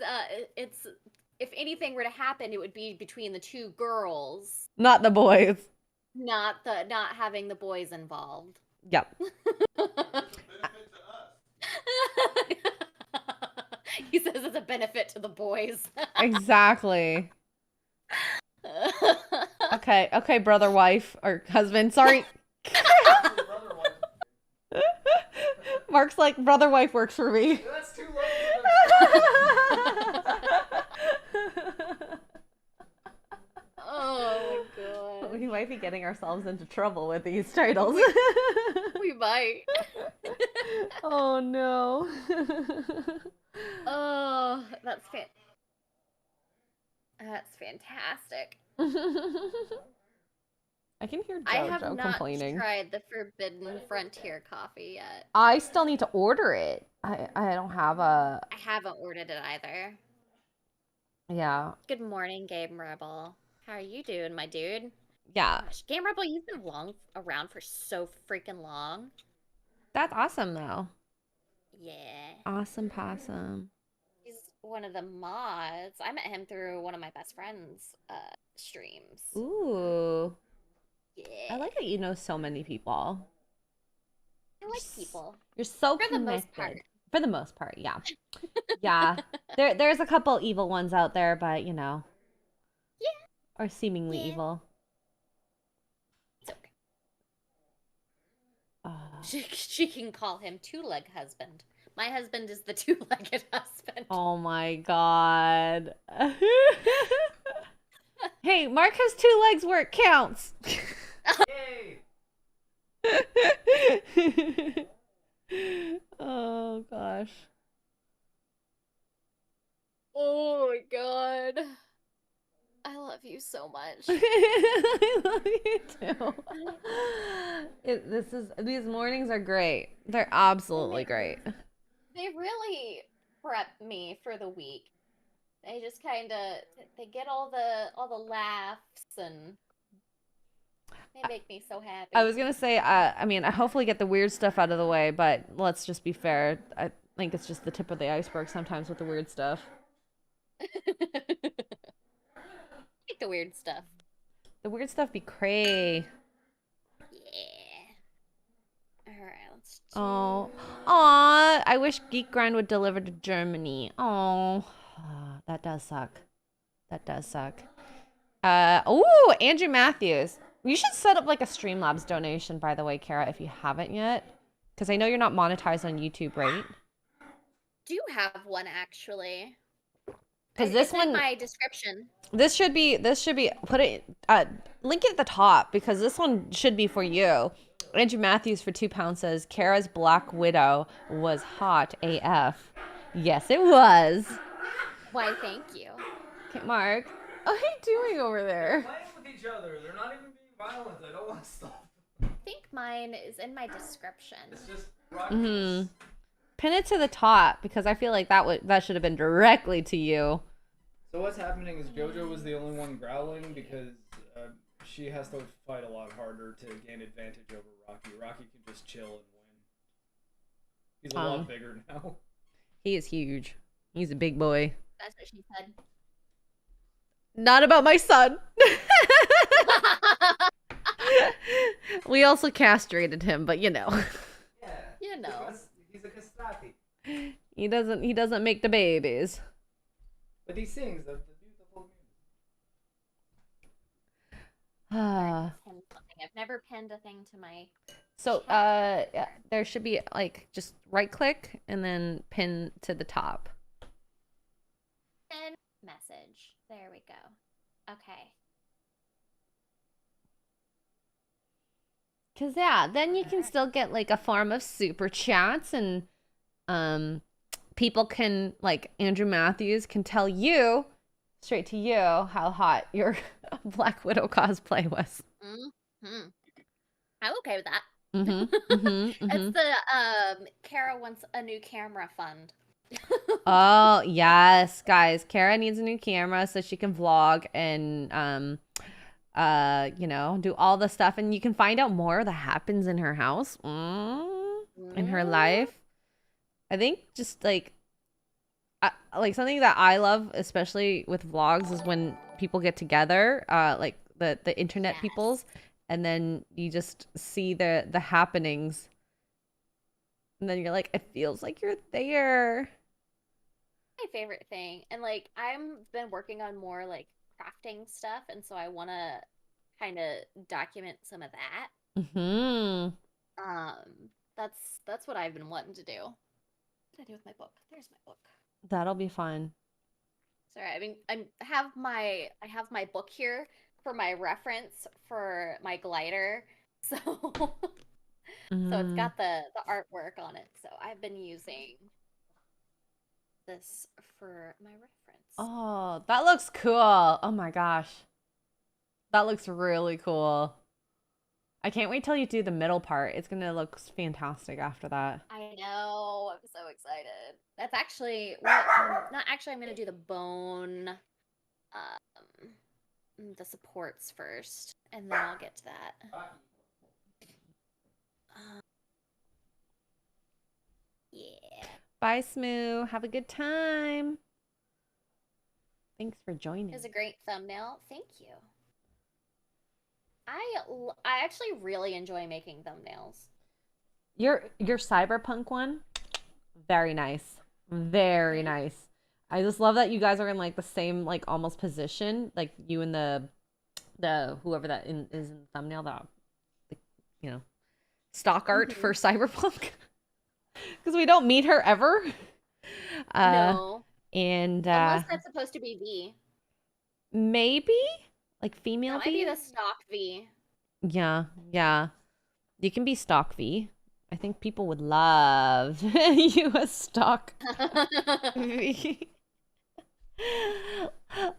if anything were to happen, it would be between the two girls, Not the boys. not having the boys involved. Yep. It's a benefit to us. He says it's a benefit to the boys. Exactly. Okay, brother, wife, or husband. Sorry. Mark's like, brother, wife works for me. That's too low. Oh my god. We might be getting ourselves into trouble with these titles. We might. Oh no. Oh, that's fantastic. I can hear I have JoJo not complaining. tried the Forbidden Frontier coffee yet. I still need to order it. I don't have a. I haven't ordered it either. Yeah. Good morning, Game Rebel. How are you doing, my dude? Yeah. Gosh, Game Rebel, you've been around for so freaking long. That's awesome though. Yeah. Awesome possum. He's one of the mods. I met him through one of my best friend's streams. Ooh. Yeah. I like that you know so many people. I like people. You're so For the most connected. part. For the most part, yeah. Yeah. There's a couple evil ones out there, but Yeah. or seemingly Yeah. evil. It's okay. Uh, She can call him two-leg husband. My husband is the two-legged husband. oh my god. Hey, Mark has 2 legs where it counts. Yay! Oh gosh. Oh my god. I love you so much. I love you too. These mornings are great. They're absolutely great. They really prep me for the week. They just kind of they get all the laughs and They make me so happy. I was gonna say, I mean, I hopefully get the weird stuff out of the way, but let's just be fair. I think it's just the tip of the iceberg sometimes with the weird stuff. Like the weird stuff. The weird stuff be cray. Yeah. All right, let's do... Oh, aw! I wish Geek Grind would deliver to Germany. Oh, that does suck. That does suck. Oh, Andrew Matthews. You should set up like a Streamlabs donation, by the way, Kara, if you haven't yet, because I know you're not monetized on YouTube, right? Do have one actually. Because this it's one, in my description. This should be. Put it. Link it at the top because this one should be for you. Andrew Matthews for £2 says Kara's Black Widow was hot AF. Yes, it was. Why? Thank you. Okay, Mark. What are you doing over there? They're playing with each other. They're not even being violent. I don't want to stop. I think mine is in my description. It's just rock. Pin it to the top because I feel like that should have been directly to you. So what's happening is JoJo was the only one growling because she has to fight a lot harder to gain advantage over Rocky. Rocky can just chill and win. He's a lot bigger now. He is huge. He's a big boy. That's what she said. Not about my son. We also castrated him, but you know. Yeah. You know. He's a castrati. He doesn't make the babies. But he sings the beautiful music. I've never pinned a thing to my... So there should be like just right click and then pin to the top. Pin message. There we go. Okay. Cause yeah, then you can still get like a form of super chats and people can like Andrew Matthews can tell you straight to you how hot your Black Widow cosplay was. Mm-hmm. I'm okay with that. Mm-hmm. It's the Kara wants a new camera fund. Oh yes, guys, Kara needs a new camera so she can vlog and you know, do all the stuff, and you can find out more that happens in her house, in her life. I think just like something that I love, especially with vlogs, is when people get together, like the internet peoples, and then you just see the happenings, and then you're like, it feels like you're there. My favorite thing, and like I've been working on more like crafting stuff, and so I want to kind of document some of that. That's what I've been wanting to do. What did I do with my book? There's my book. That'll be fun. Sorry, I mean I have my book here for my reference for my glider, so so it's got the artwork on it. So I've been using this for my reference. Oh, that looks cool. Oh my gosh. That looks really cool. I can't wait till you do the middle part. It's gonna look fantastic after that. I know. I'm so excited. That's actually not actually. I'm gonna do the bone, the supports first, and then I'll get to that. Yeah. Bye, Smoo. Have a good time. Thanks for joining. It was a great thumbnail. Thank you. I actually really enjoy making thumbnails. Your cyberpunk one, very nice. Very nice. I just love that you guys are in like the same like almost position, like you and the whoever that is in the thumbnail, that you know, stock art for cyberpunk. Because we don't meet her ever. No. And unless that's supposed to be V. Maybe like female That V. might be the stock V. Yeah. You can be stock V. I think people would love you as stock V.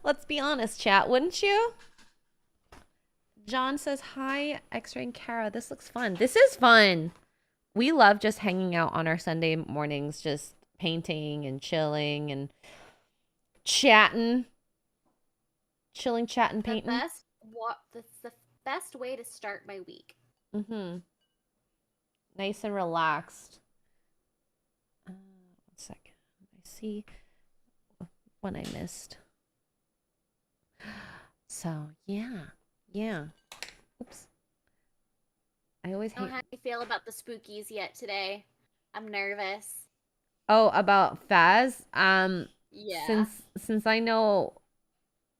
Let's be honest, chat, wouldn't you? John says, hi, Xray and Kara. This looks fun. This is fun. We love just hanging out on our Sunday mornings, just painting and chilling and chatting. Chilling, chatting, painting. The best way to start my week. Nice and relaxed. 1 second. I see what I missed. So, yeah. Oops. I always hate... I don't know how you feel about the spookies yet today. I'm nervous. Oh, about Phas? Yeah. Since I know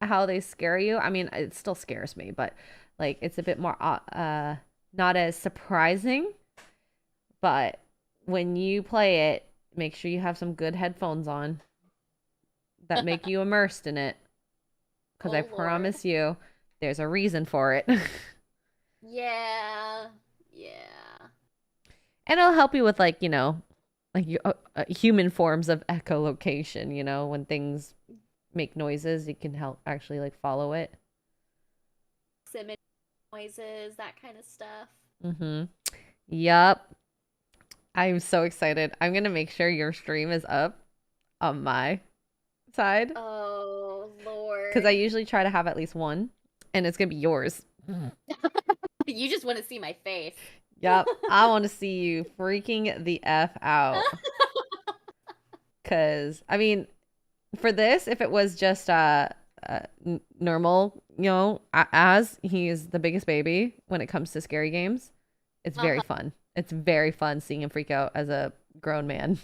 how they scare you, I mean, it still scares me, but like it's a bit more not as surprising. But when you play it, make sure you have some good headphones on that make you immersed in it. Because I promise you, there's a reason for it. Yeah. And it'll help you with like, you know, like human forms of echolocation, you know, when things make noises, you can help actually like follow it. Proximity noises, that kind of stuff. Yep. I'm so excited. I'm going to make sure your stream is up on my side. Oh, Lord. Because I usually try to have at least one, and it's going to be yours. You just want to see my face. Yep. I want to see you freaking the F out. Because, I mean, for this, if it was just normal, you know, as he is the biggest baby when it comes to scary games, it's very fun. It's very fun seeing him freak out as a grown man.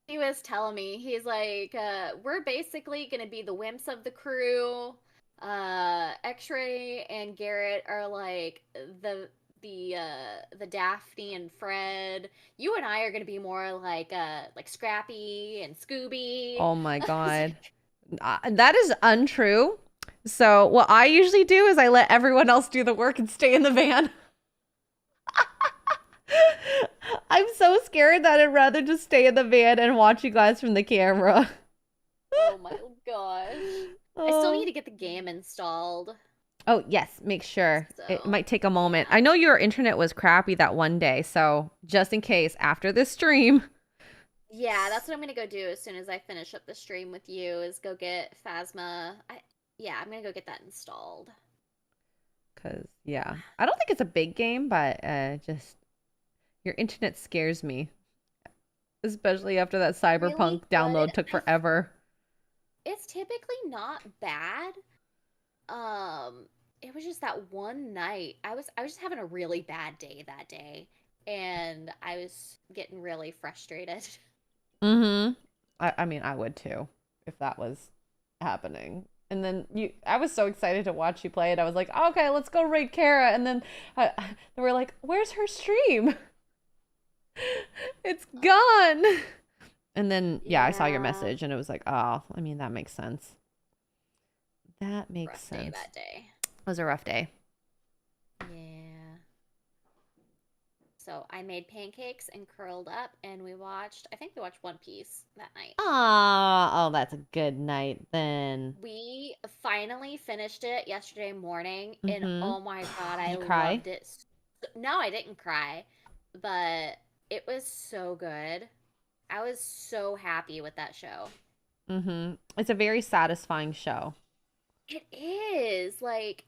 He was telling me, he's like, we're basically going to be the wimps of the crew. Xray and Garrett are like the Daphne and Fred. You and I are going to be more like Scrappy and Scooby. Oh my God. That is untrue. So what I usually do is I let everyone else do the work and stay in the van. I'm so scared that I'd rather just stay in the van and watch you guys from the camera. Oh my gosh. I still need to get the game installed. Oh, yes. Make sure. So, it might take a moment. I know your internet was crappy that one day. So just in case, after this stream. Yeah, that's what I'm going to go do as soon as I finish up the stream with you is go get Phasma. I'm going to go get that installed. Because, yeah. I don't think it's a big game, but just... Your internet scares me. Especially after that Cyberpunk really download took forever. It's typically not bad. It was just that one night. I was just having a really bad day that day. And I was getting really frustrated. I mean, I would too, if that was happening. And then I was so excited to watch you play it. I was like, okay, let's go raid Kara. And then they were like, where's her stream? It's gone. And then I saw your message and it was like, oh, I mean, that makes sense. That makes sense. Day that day. It was a rough day. Yeah. So I made pancakes and curled up and we watched One Piece that night. Oh, that's a good night then. We finally finished it yesterday morning and oh my God, I loved it. No, I didn't cry, but it was so good. I was so happy with that show. It's a very satisfying show. It is. Like,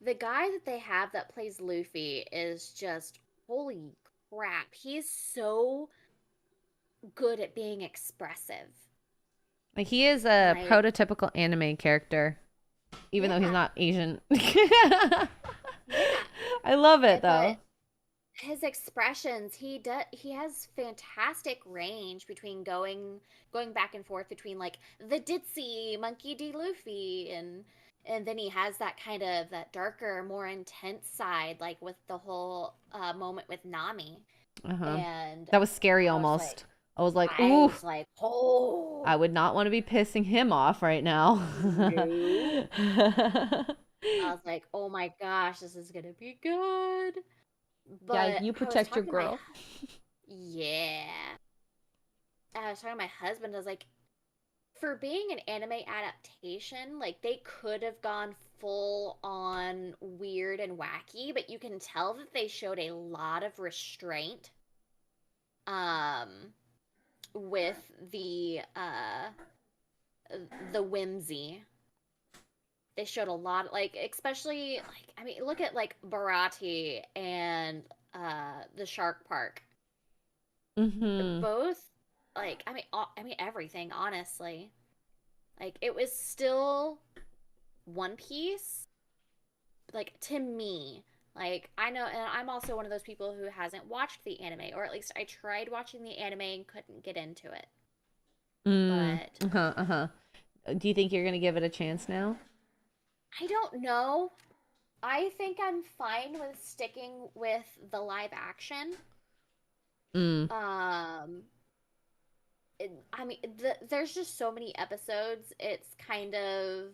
the guy that they have that plays Luffy is just, holy crap. He's so good at being expressive. Like, he is a prototypical anime character, even though he's not Asian. I love it, though. His expressions, he has fantastic range between going back and forth between like the ditzy Monkey D. Luffy and then he has that kind of that darker, more intense side, like with the whole moment with Nami. And that was scary almost. I was like, ooh. I was like, oh. I would not want to be pissing him off right now. No. I was like, oh my gosh, this is gonna be good. But yeah, you protect your girl. Yeah. I was talking to my husband. I was like, for being an anime adaptation, like they could have gone full on weird and wacky, but you can tell that they showed a lot of restraint with the whimsy. They showed a lot, like, especially, like, I mean, look at, like, Barati and the Shark Park. Both, like, I mean, everything, honestly. Like, it was still One Piece, like, to me. Like, I know, and I'm also one of those people who hasn't watched the anime, or at least I tried watching the anime and couldn't get into it. But do you think you're gonna give it a chance now? I don't know. I think I'm fine with sticking with the live action. I mean, there's just so many episodes. It's kind of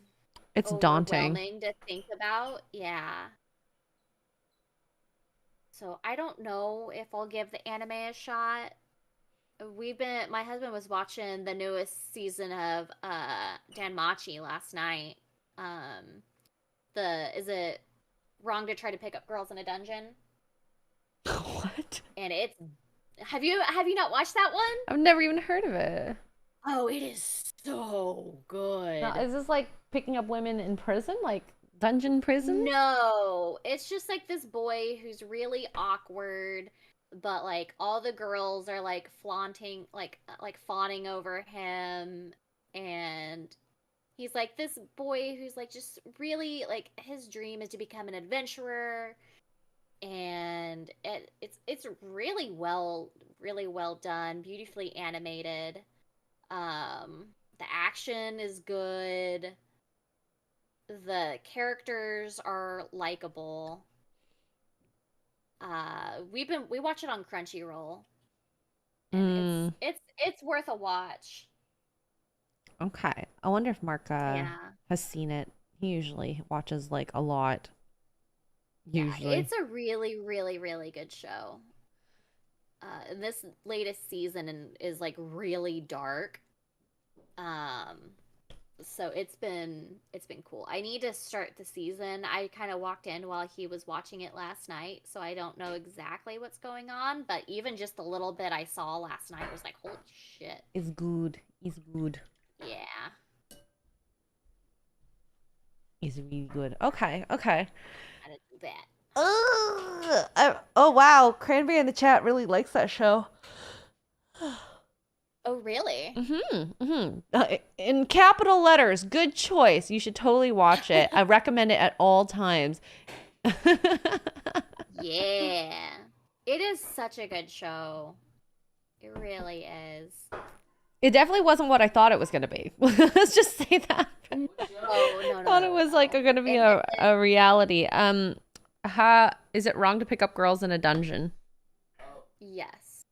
It's daunting overwhelming to think about. Yeah. So I don't know if I'll give the anime a shot. My husband was watching the newest season of Danmachi last night. Is it wrong to try to pick up girls in a dungeon? What? And it's have you not watched that one? I've never even heard of it. Oh, it is so good. Now, is this like picking up women in prison, like dungeon prison? No, it's just like this boy who's really awkward, but like all the girls are like flaunting, like fawning over him, and he's like this boy who's like just really like his dream is to become an adventurer, and it's really well done, beautifully animated. The action is good. The characters are likable. We watch it on Crunchyroll, and it's worth a watch. Okay, I wonder if Mark has seen it. He usually watches like a lot. Usually, it's a really, really, really good show. And this latest season is like really dark. So it's been cool. I need to start the season. I kind of walked in while he was watching it last night, so I don't know exactly what's going on, but even just the little bit I saw last night was like, holy shit. It's good. It's good. Yeah. It's really good. Okay. Gotta do that. Oh wow, Cranberry in the chat really likes that show. Oh, really? In capital letters, good choice. You should totally watch it. I recommend it at all times. Yeah. It is such a good show. It really is. It definitely wasn't what I thought it was going to be. Let's just say that. No. I thought it was like going to be a reality. Is it wrong to pick up girls in a dungeon? Yes.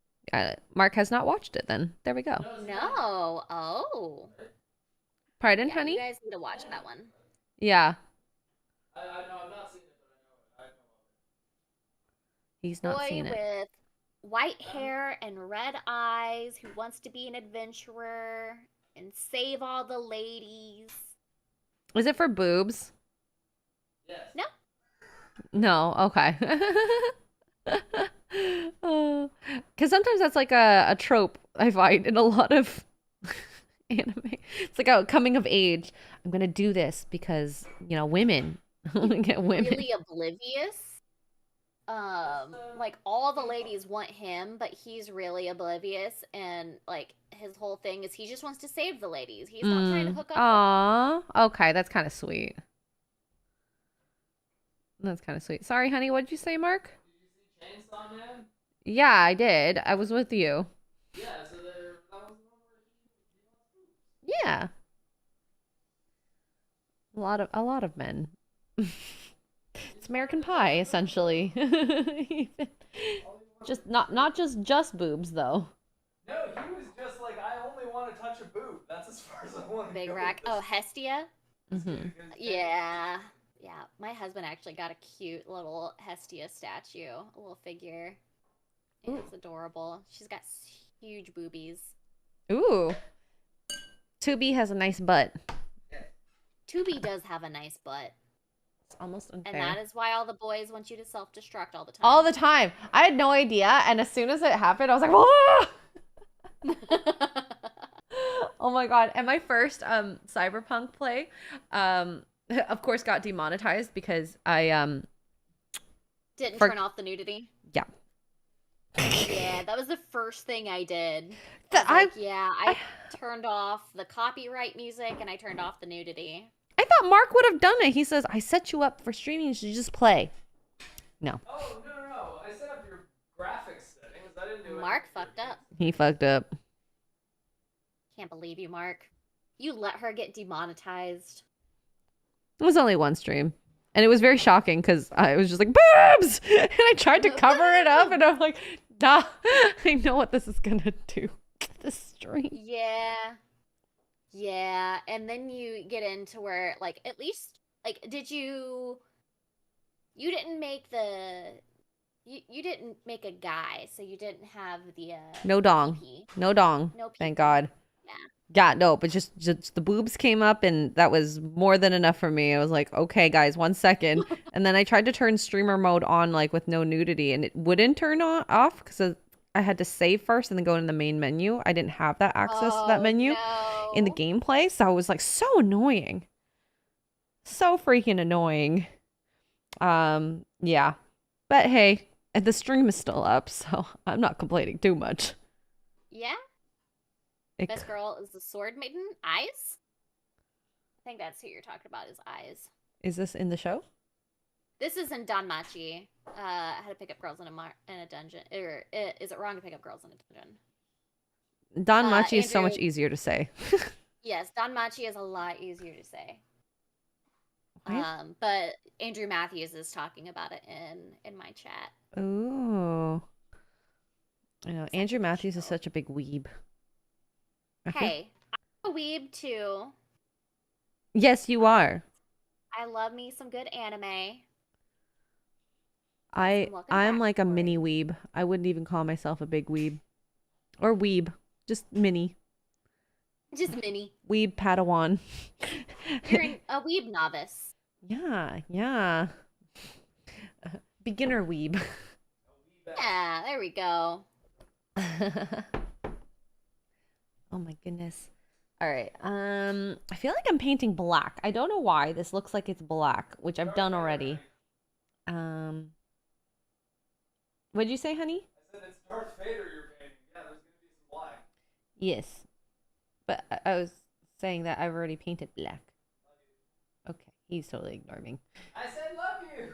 Mark has not watched it then. There we go. No. Oh. Pardon, honey? You guys need to watch that one. Yeah. I know, I've not seen it, but I know of it. He's not seen it. Boy with white hair and red eyes who wants to be an adventurer and save all the ladies. Is it for boobs? Yes. No. No, okay. Because sometimes that's like a trope I find in a lot of anime. It's like a coming of age. I'm gonna do this because women. Get women. Really oblivious. Like all the ladies want him, but he's really oblivious, and like his whole thing is he just wants to save the ladies. He's not trying to hook up. Aw, okay, that's kind of sweet. That's kind of sweet. Sorry, honey, what did you say, Mark? Did you see Chainsaw Man? Yeah, I did. I was with you. Yeah, so that was the one where he wants boobs. Yeah. A lot of men. It's American Pie, essentially. Just not just boobs though. No, he was just like, I only want to touch a boob. That's as far as I want to Big go. rack. Oh, Hestia. Mm-hmm. Yeah. Yeah. My husband actually got a cute little Hestia statue, a little figure. Yeah, it's adorable. She's got huge boobies. Ooh. Tubi has a nice butt. Tubi does have a nice butt. It's almost unfair. And that is why all the boys want you to self-destruct all the time. All the time. I had no idea, and as soon as it happened, I was like, whoa! Oh my god. And my first cyberpunk play, of course, got demonetized because I Didn't turn off the nudity. Yeah. Yeah, that was the first thing I did. I turned off the copyright music and I turned off the nudity. I thought Mark would have done it. He says, I set you up for streaming, you should just play. No. Oh, no. I set up your graphics settings. I didn't do it. Mark fucked up. He fucked up. Can't believe you, Mark. You let her get demonetized. It was only one stream. And it was very shocking because I was just like, boobs! And I tried to cover it up and I'm like, nah, I know what this is gonna do. This stream. Yeah. Yeah. And then you get into where, like, at least, like, you didn't make you didn't make a guy, so you didn't have the, no dong. pee-pee. No dong. No pee-pee. Thank God. Yeah. Yeah, no, but just the boobs came up and that was more than enough for me. I was like, okay, guys, 1 second. And then I tried to turn streamer mode on, like, with no nudity, and it wouldn't turn off because I had to save first and then go in the main menu. I didn't have that access to that menu in the gameplay, so I was like, so annoying. So freaking annoying. Yeah. But hey, the stream is still up, so I'm not complaining too much. Yeah? Best girl is the sword maiden, Eyes? I think that's who you're talking about, is Eyes. Is this in the show? This is in Danmachi. How to pick up girls in a dungeon. Or is it wrong to pick up girls in a dungeon? Danmachi is so much easier to say. Yes, Danmachi is a lot easier to say. Okay. But Andrew Matthews is talking about it in my chat. Ooh. I know, Andrew Matthews is such a big weeb. Hey, I'm a weeb too. Yes, you are. I love me some good anime. I'm like a mini weeb. I wouldn't even call myself a big weeb. Or weeb. Just mini. Just mini. Weeb Padawan. You're a weeb novice. Yeah. Beginner weeb. Yeah, there we go. Oh my goodness. All right. I feel like I'm painting black. I don't know why. This looks like it's black, which I've done already. What'd you say, honey? I said it's Darth Vader you're painting. Yeah, there's gonna be some black. Yes. But I was saying that I've already painted black. Okay, he's totally ignoring me. I said love you.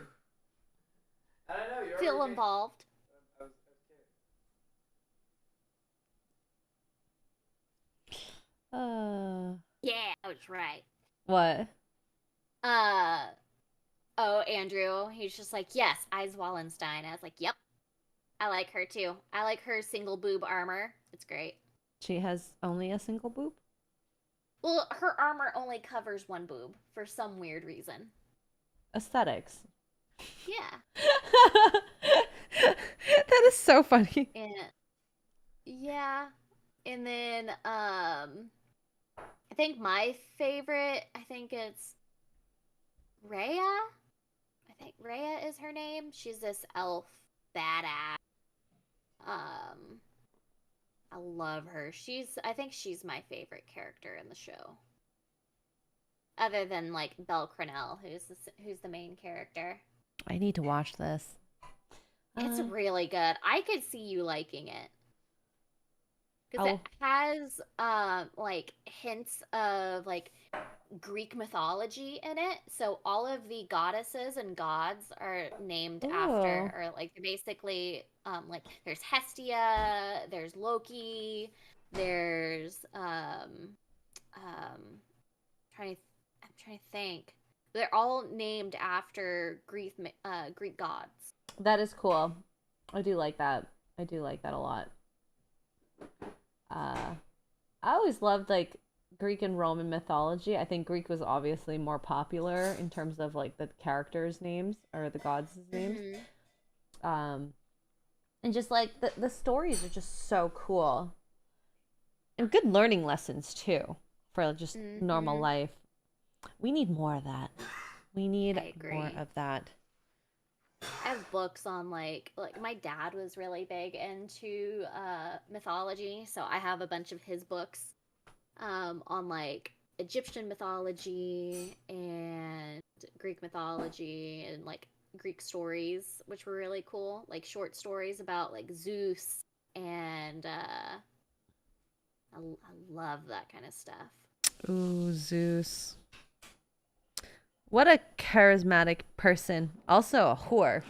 And I know you're Feel involved. I was Yeah, I was right. What? Oh, Andrew, he's just like, yes, Eyes Wallenstein. I was like, yep. I like her too. I like her single boob armor. It's great. She has only a single boob? Well, her armor only covers one boob for some weird reason. Aesthetics. Yeah. That is so funny. And yeah. And then I think my favorite, I think it's Rhea. I think Rhea is her name. She's this elf badass. I love her. I think she's my favorite character in the show. Other than like Belle Crenell, who's the main character. I need to watch this. It's really good. I could see you liking it. Because it has like hints of like Greek mythology in it. So all of the goddesses and gods are named after, or like basically like there's Hestia, there's Loki, there's I'm trying to think. They're all named after Greek gods. That is cool. I do like that. I do like that a lot. I always loved like Greek and Roman mythology. I think Greek was obviously more popular in terms of like the characters' names or the gods' names. And just like the stories are just so cool. And good learning lessons too for just normal life. We need more of that. We need more of that. I have books on like my dad was really big into mythology, so I have a bunch of his books on like Egyptian mythology and Greek mythology and like Greek stories, which were really cool. Like short stories about like Zeus and I love that kind of stuff. Ooh, Zeus. What a charismatic person. Also a whore.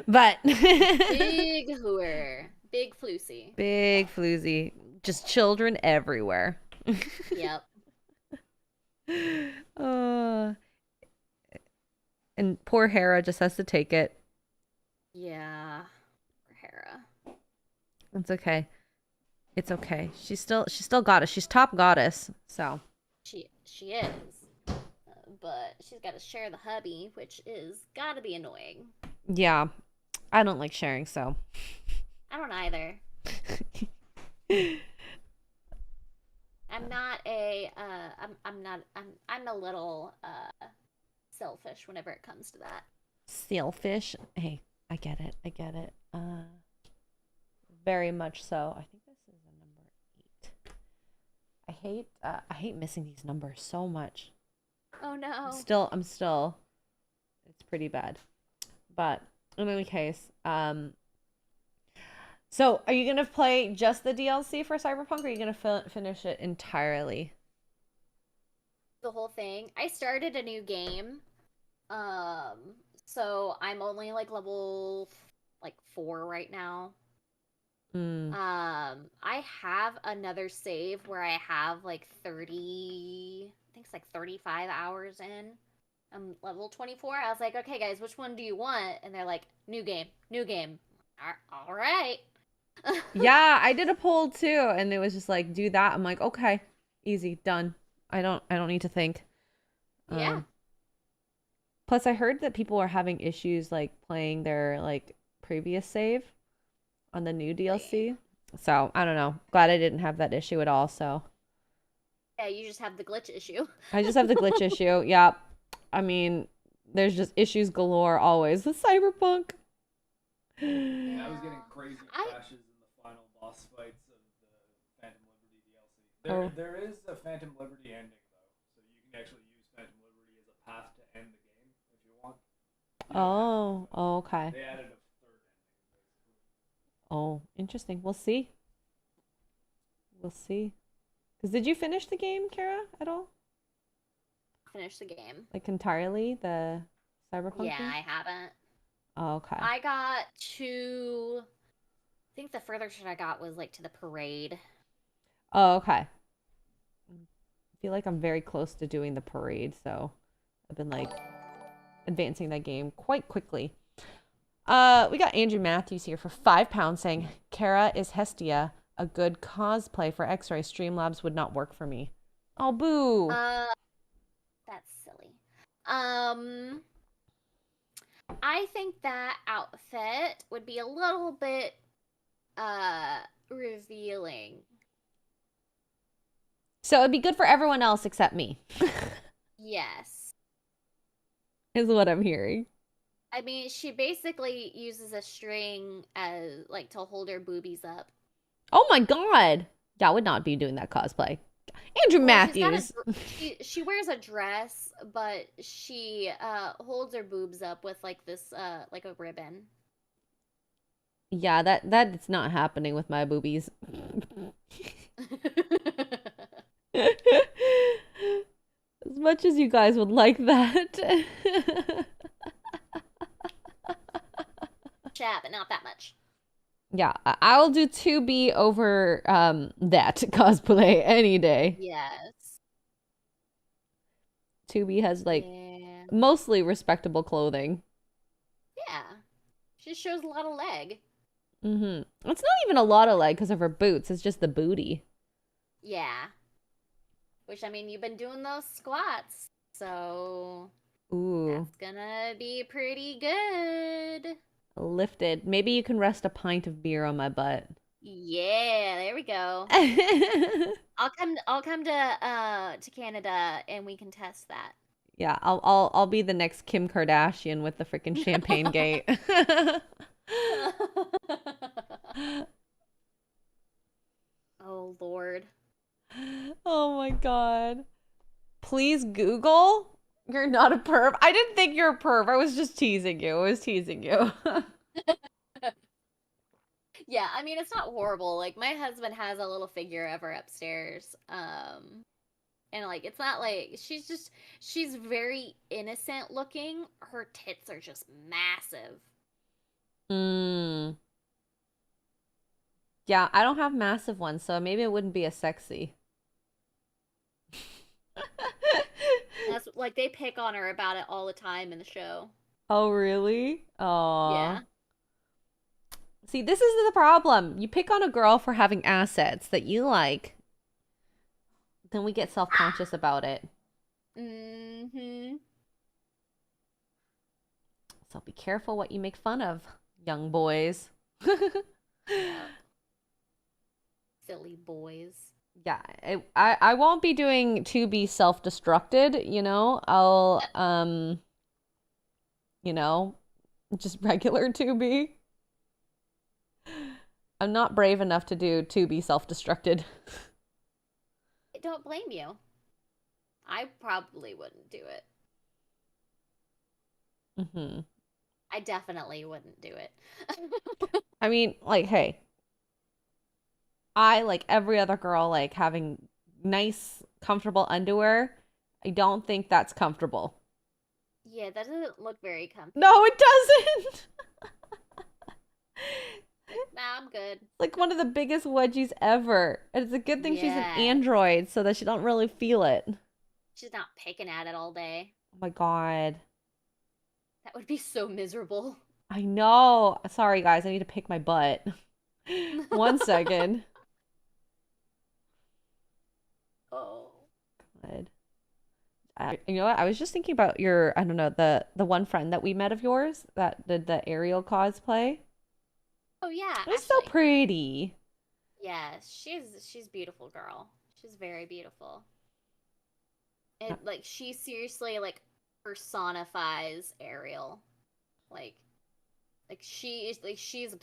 But Big hooer. Big floosy. big floozy. Just children everywhere. Yep. And poor Hera just has to take it. Yeah. Hera. It's okay. It's okay. She's still got it. She's top goddess. So She is. But she's got to share the hubby, which is gotta be annoying. yeah, I don't like sharing. So I don't either. I'm not a I'm a little selfish whenever it comes to that. selfish. Hey, I get it. Very much so. I think this is a number 8. I hate missing these numbers so much. Oh no. I'm still it's pretty bad. But in any case, so are you gonna play just the DLC for Cyberpunk, or are you gonna finish it entirely? The whole thing. I started a new game. So I'm only like level 4 right now. I have another save where I have like 30, I think it's like 35 hours in. I'm level 24. I was like, okay, guys, which one do you want? And they're like, new game. All right. Yeah, I did a poll too, and it was just like, do that. I'm like, okay, easy, done. I don't need to think. Yeah. Plus, I heard that people are having issues like playing their like previous save on the new DLC. So I don't know. Glad I didn't have that issue at all. So yeah, you just have the glitch issue. I just have the glitch issue. Yeah, I mean, there's just issues galore always with Cyberpunk. Yeah, I was getting crazy crashes in the final boss fights of the Phantom Liberty DLC. There is a Phantom Liberty ending though, so you can actually use Phantom Liberty as a path to end the game if you want. Okay. They added a third ending, basically. Oh, interesting. We'll see. Because did you finish the game, Kara, at all? Finish the game. Like entirely, the Cyberpunk Yeah, game? I haven't. Oh, okay. I got to, I think the furthest I got was like to the parade. Oh, okay. I feel like I'm very close to doing the parade, so I've been like advancing that game quite quickly. We got Andrew Matthews here for £5 saying, Kara is Hestia, a good cosplay for Xray. Streamlabs would not work for me. Oh, boo. That's silly. I think that outfit would be a little bit revealing. So it'd be good for everyone else except me. Yes. Is what I'm hearing. I mean, she basically uses a string as like to hold her boobies up. Oh my god. Yeah, I would not be doing that cosplay. Andrew Matthews. She wears a dress, but she holds her boobs up with like this like a ribbon. Yeah, that's not happening with my boobies. As much as you guys would like that. Chat, but not that much. Yeah, I'll do 2B over that cosplay any day. Yes. 2B has like mostly respectable clothing. Yeah. She shows a lot of leg. It's not even a lot of leg because of her boots. It's just the booty. Yeah. Which, I mean, you've been doing those squats, so ooh, that's gonna be pretty good. Lifted. Maybe you can rest a pint of beer on my butt. Yeah, there we go. I'll come to Canada and we can test that. Yeah, I'll be the next Kim Kardashian with the freaking champagne gate. Oh Lord. Oh my god. please Google. You're not a perv. I didn't think you're a perv. I was just teasing you. I was teasing you. Yeah, I mean, it's not horrible. Like, my husband has a little figure of her upstairs. And, like, it's not like, she's very innocent looking. Her tits are just massive. Yeah, I don't have massive ones, so maybe it wouldn't be as sexy. That's, like, they pick on her about it all the time in the show. Oh, really? Oh. Yeah. See, this is the problem. You pick on a girl for having assets that you like, then we get self-conscious about it. Mm-hmm. So be careful what you make fun of, young boys. Silly boys. Yeah, I won't be doing to be self-destructed, you know? I'll, you know, just regular to be. I'm not brave enough to do to be self-destructed. I don't blame you. I probably wouldn't do it. Mm-hmm. I definitely wouldn't do it. I mean, like, hey, I, like every other girl, like having nice, comfortable underwear. I don't think that's comfortable. Yeah, that doesn't look very comfortable. No, it doesn't. Nah, I'm good. Like one of the biggest wedgies ever. And it's a good thing she's an Yes. android so that she don't really feel it. She's not picking at it all day. Oh my God. That would be so miserable. I know. Sorry, guys. I need to pick my butt. 1 second. Oh. God. You know what? I was just thinking about your, I don't know, the one friend that we met of yours that did the Ariel cosplay. Oh yeah, It was so Ashley. pretty. Yeah, she's beautiful girl. She's very beautiful. And like she seriously like personifies Ariel. Like she's she's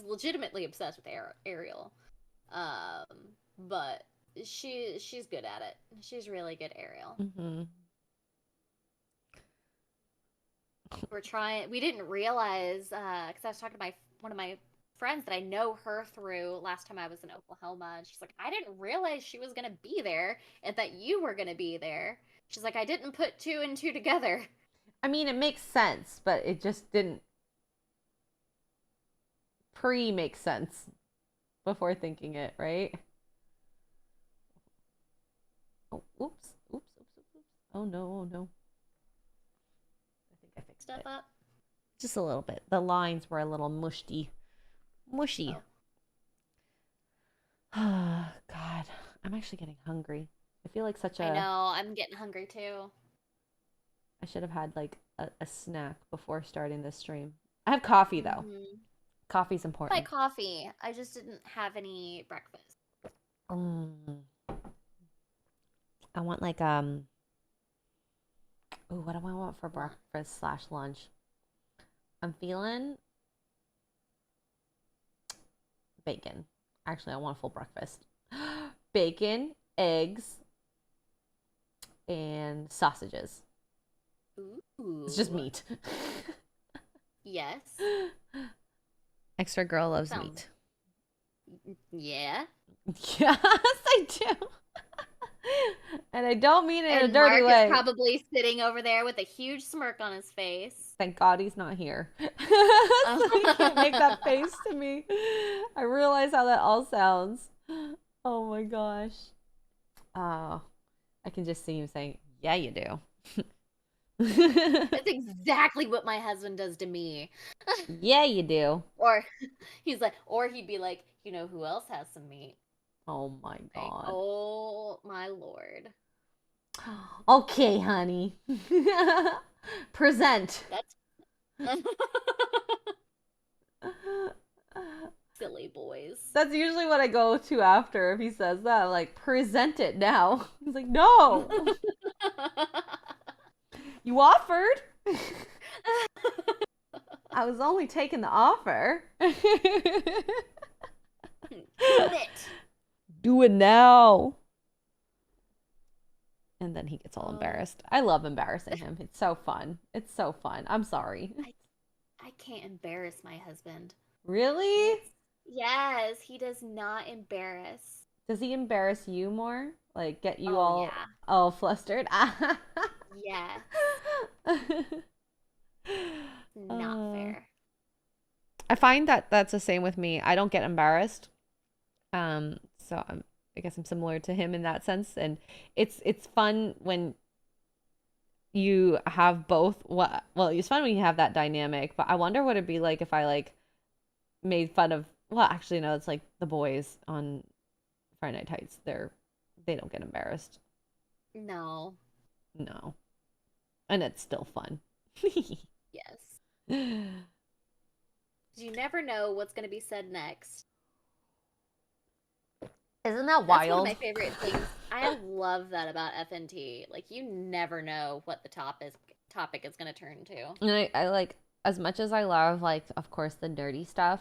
legitimately obsessed with Ariel. But she's good at it. She's really good Ariel. Mm-hmm. We didn't realize because I was talking to one of my friends that I know her through last time I was in Oklahoma, and she's like, I didn't realize she was gonna be there and that you were gonna be there. She's like, I didn't put 2 and 2 together. I mean, it makes sense, but it just didn't make sense before thinking it, right? Oh, oops. Oh no. I think I fixed Stuff it. up. Just a little bit. The lines were a little mushy. Oh. God, I'm actually getting hungry. I feel like such a... I know, I'm getting hungry too. I should have had like a snack before starting this stream. I have coffee though. Mm-hmm. Coffee's I important. like coffee. I just didn't have any breakfast. I want like ooh, what do I want for breakfast / lunch? I'm feeling bacon. Actually, I want a full breakfast. Bacon, eggs, and sausages. Ooh. It's just meat. Yes. Xray Girl loves Sounds- meat. Yeah. Yes, I do. And I don't mean it in a And dirty Mark way. is probably sitting over there with a huge smirk on his face. Thank God he's not here. So he can't make that face to me. I realize how that all sounds. Oh my gosh. Oh, I can just see him saying, yeah, you do. That's exactly what my husband does to me. Yeah, you do. Or he'd be like, you know who else has some meat? Oh my Like, God. oh my Lord. Okay, honey. Present. That's silly boys. That's usually what I go to after if he says that. I'm like, present it now. He's like, no. You offered. I was only taking the offer. Commit. Do it now. And then he gets all Oh, embarrassed. I love embarrassing him. It's so fun. It's so fun. I'm sorry. I can't embarrass my husband. Really? Yes, he does not embarrass. Does he embarrass you more? Like get you Oh yeah. all flustered? Yes. Not uh, fair. I find that that's the same with me. I don't get embarrassed. So I guess I'm similar to him in that sense, and it's fun when you have both. Well, it's fun when you have that dynamic. But I wonder what it'd be like if I like made fun of. Well, actually, no. It's like the boys on Friday Night Heights. They don't get embarrassed. No. No, and it's still fun. Yes. You never know what's going to be said next. Isn't that That's one of wild? my favorite things. I love that about FNT. Like you never know what the topic is going to turn to. And I like as much as I love like of course the nerdy stuff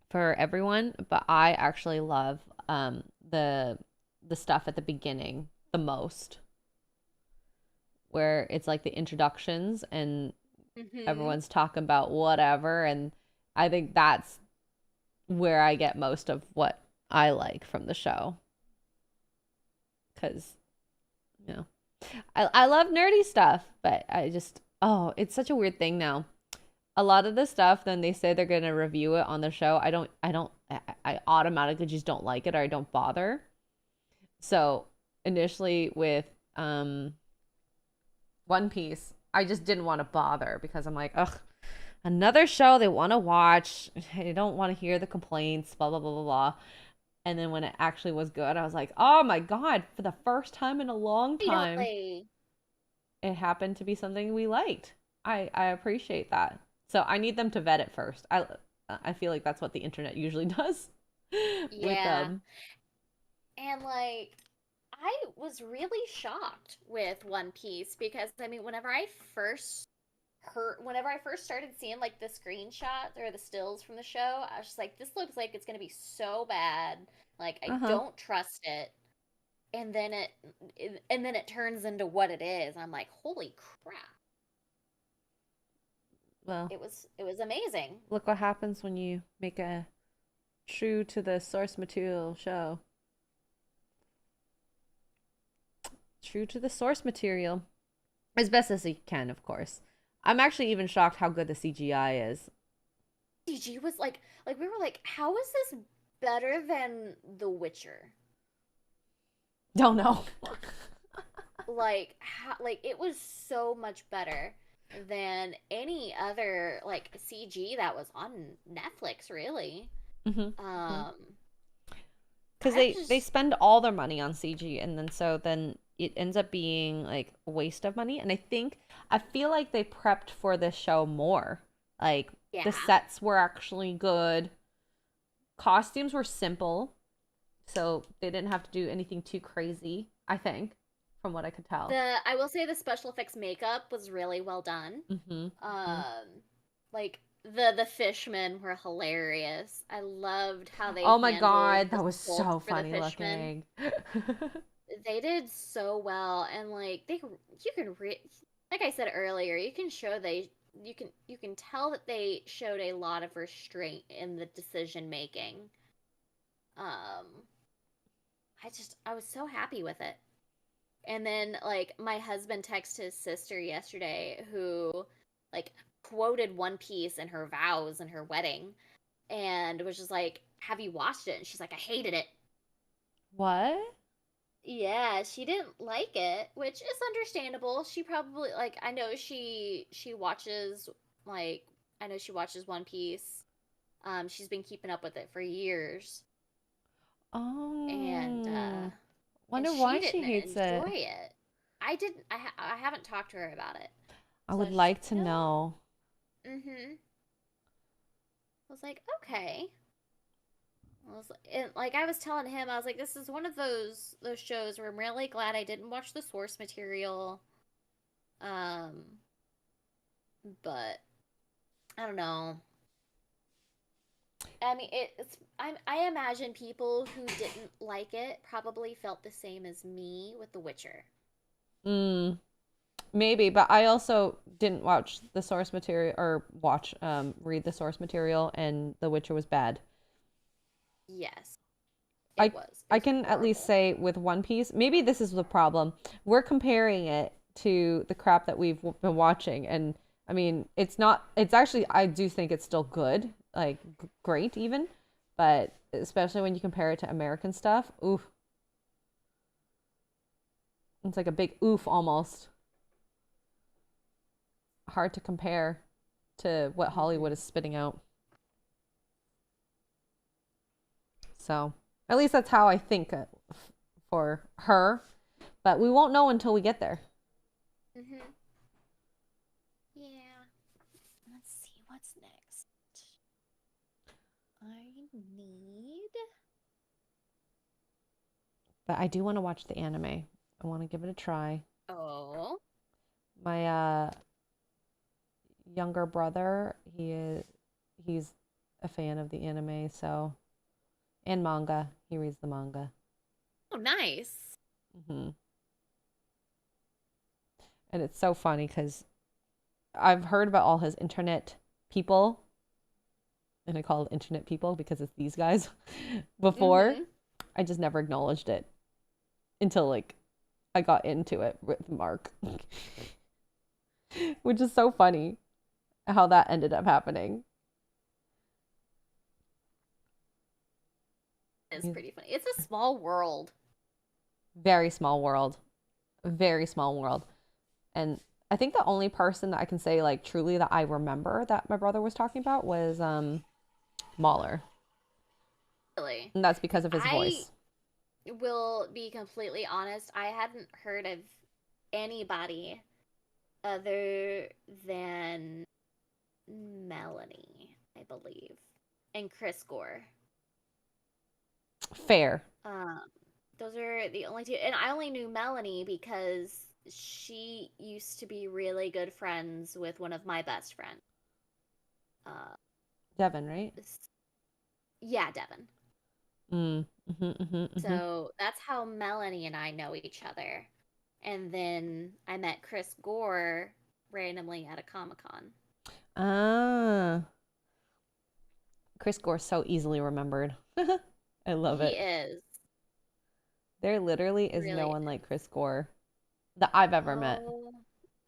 for everyone, but I actually love the stuff at the beginning the most, where it's like the introductions and everyone's talking about whatever, and I think that's where I get most of what I like from the show. Because, you know, I love nerdy stuff, but I just, oh, it's such a weird thing now. A lot of the stuff, then they say they're going to review it on the show. I automatically just don't like it, or I don't bother. So initially with One Piece, I just didn't want to bother because I'm like, ugh, another show they want to watch. They don't want to hear the complaints, blah, blah, blah, blah, blah. And then when it actually was good, I was like, oh my God, for the first time in a long time, it happened to be something we liked. I appreciate that. So I need them to vet it first. I feel like that's what the internet usually does with them. And like I was really shocked with One Piece because I mean whenever I first started seeing like the screenshots or the stills from the show, I was just like, this looks like it's gonna be so bad. Like I don't trust it. And then it turns into what it is. I'm like, holy crap. Well, it was amazing. Look what happens when you make a true to the source material show. True to the source material. As best as you can, of course. I'm actually even shocked how good the CGI is. CG was like we were like, how is this better than The Witcher? Don't know. Like it was so much better than any other like CG that was on Netflix, really. Because they spend all their money on CG, and then it ends up being like a waste of money. And I feel like they prepped for this show more. Like the sets were actually good, costumes were simple, so they didn't have to do anything too crazy, I think, from what I could tell. I will say the special effects makeup was really well done. Like the fishmen were hilarious. I loved how they oh my God, that was so funny looking. They did so well, and like like I said earlier, you can tell that they showed a lot of restraint in the decision making. I was so happy with it. And then like my husband texted his sister yesterday who like quoted One Piece in her vows and her wedding and was just like, have you watched it? And she's like, I hated it. What? Yeah, she didn't like it, which is understandable. She probably like I know she watches One Piece. She's been keeping up with it for years. Oh. And wonder why she hates it. I didn't. I haven't talked to her about it. I would like to know. I was like, okay. I was telling him, I was like, this is one of those shows where I'm really glad I didn't watch the source material. But I don't know. I mean, I imagine people who didn't like it probably felt the same as me with The Witcher. Maybe, but I also didn't watch the source material or read the source material, and The Witcher was bad. Yes, I it was. It I was can at least horrible. say with One Piece, maybe this is the problem. We're comparing it to the crap that we've been watching, and I mean, it's not. It's actually, I do think it's still good, like great even, but especially when you compare it to American stuff, oof, it's like a big oof almost. Hard to compare to what Hollywood is spitting out. So at least that's how I think for her, but we won't know until we get there. Mm-hmm. Yeah. Let's see what's next. I need. But I do want to watch the anime. I want to give it a try. Oh. My younger brother, he's a fan of the anime, so and manga. He reads the manga. Oh, nice. And it's so funny because I've heard about all his internet people, and I call it internet people because it's these guys before. Mm-hmm. I just never acknowledged it until like I got into it with Mark, which is so funny how that ended up happening. It's pretty funny. It's a small world. Very small world. Very small world. And I think the only person that I can say like truly that I remember that my brother was talking about was Mahler. Really. And that's because of his voice. Will be completely honest. I hadn't heard of anybody other than Melanie, I believe, and Chris Gore. Fair. Those are the only two, and I only knew Melanie because she used to be really good friends with one of my best friends. Devin, right? Yeah, Devin. So that's how Melanie and I know each other. And then I met Chris Gore randomly at a Comic-Con. Chris Gore's so easily remembered. I love it. He is. There literally is Really no one like Chris Gore that I've ever met.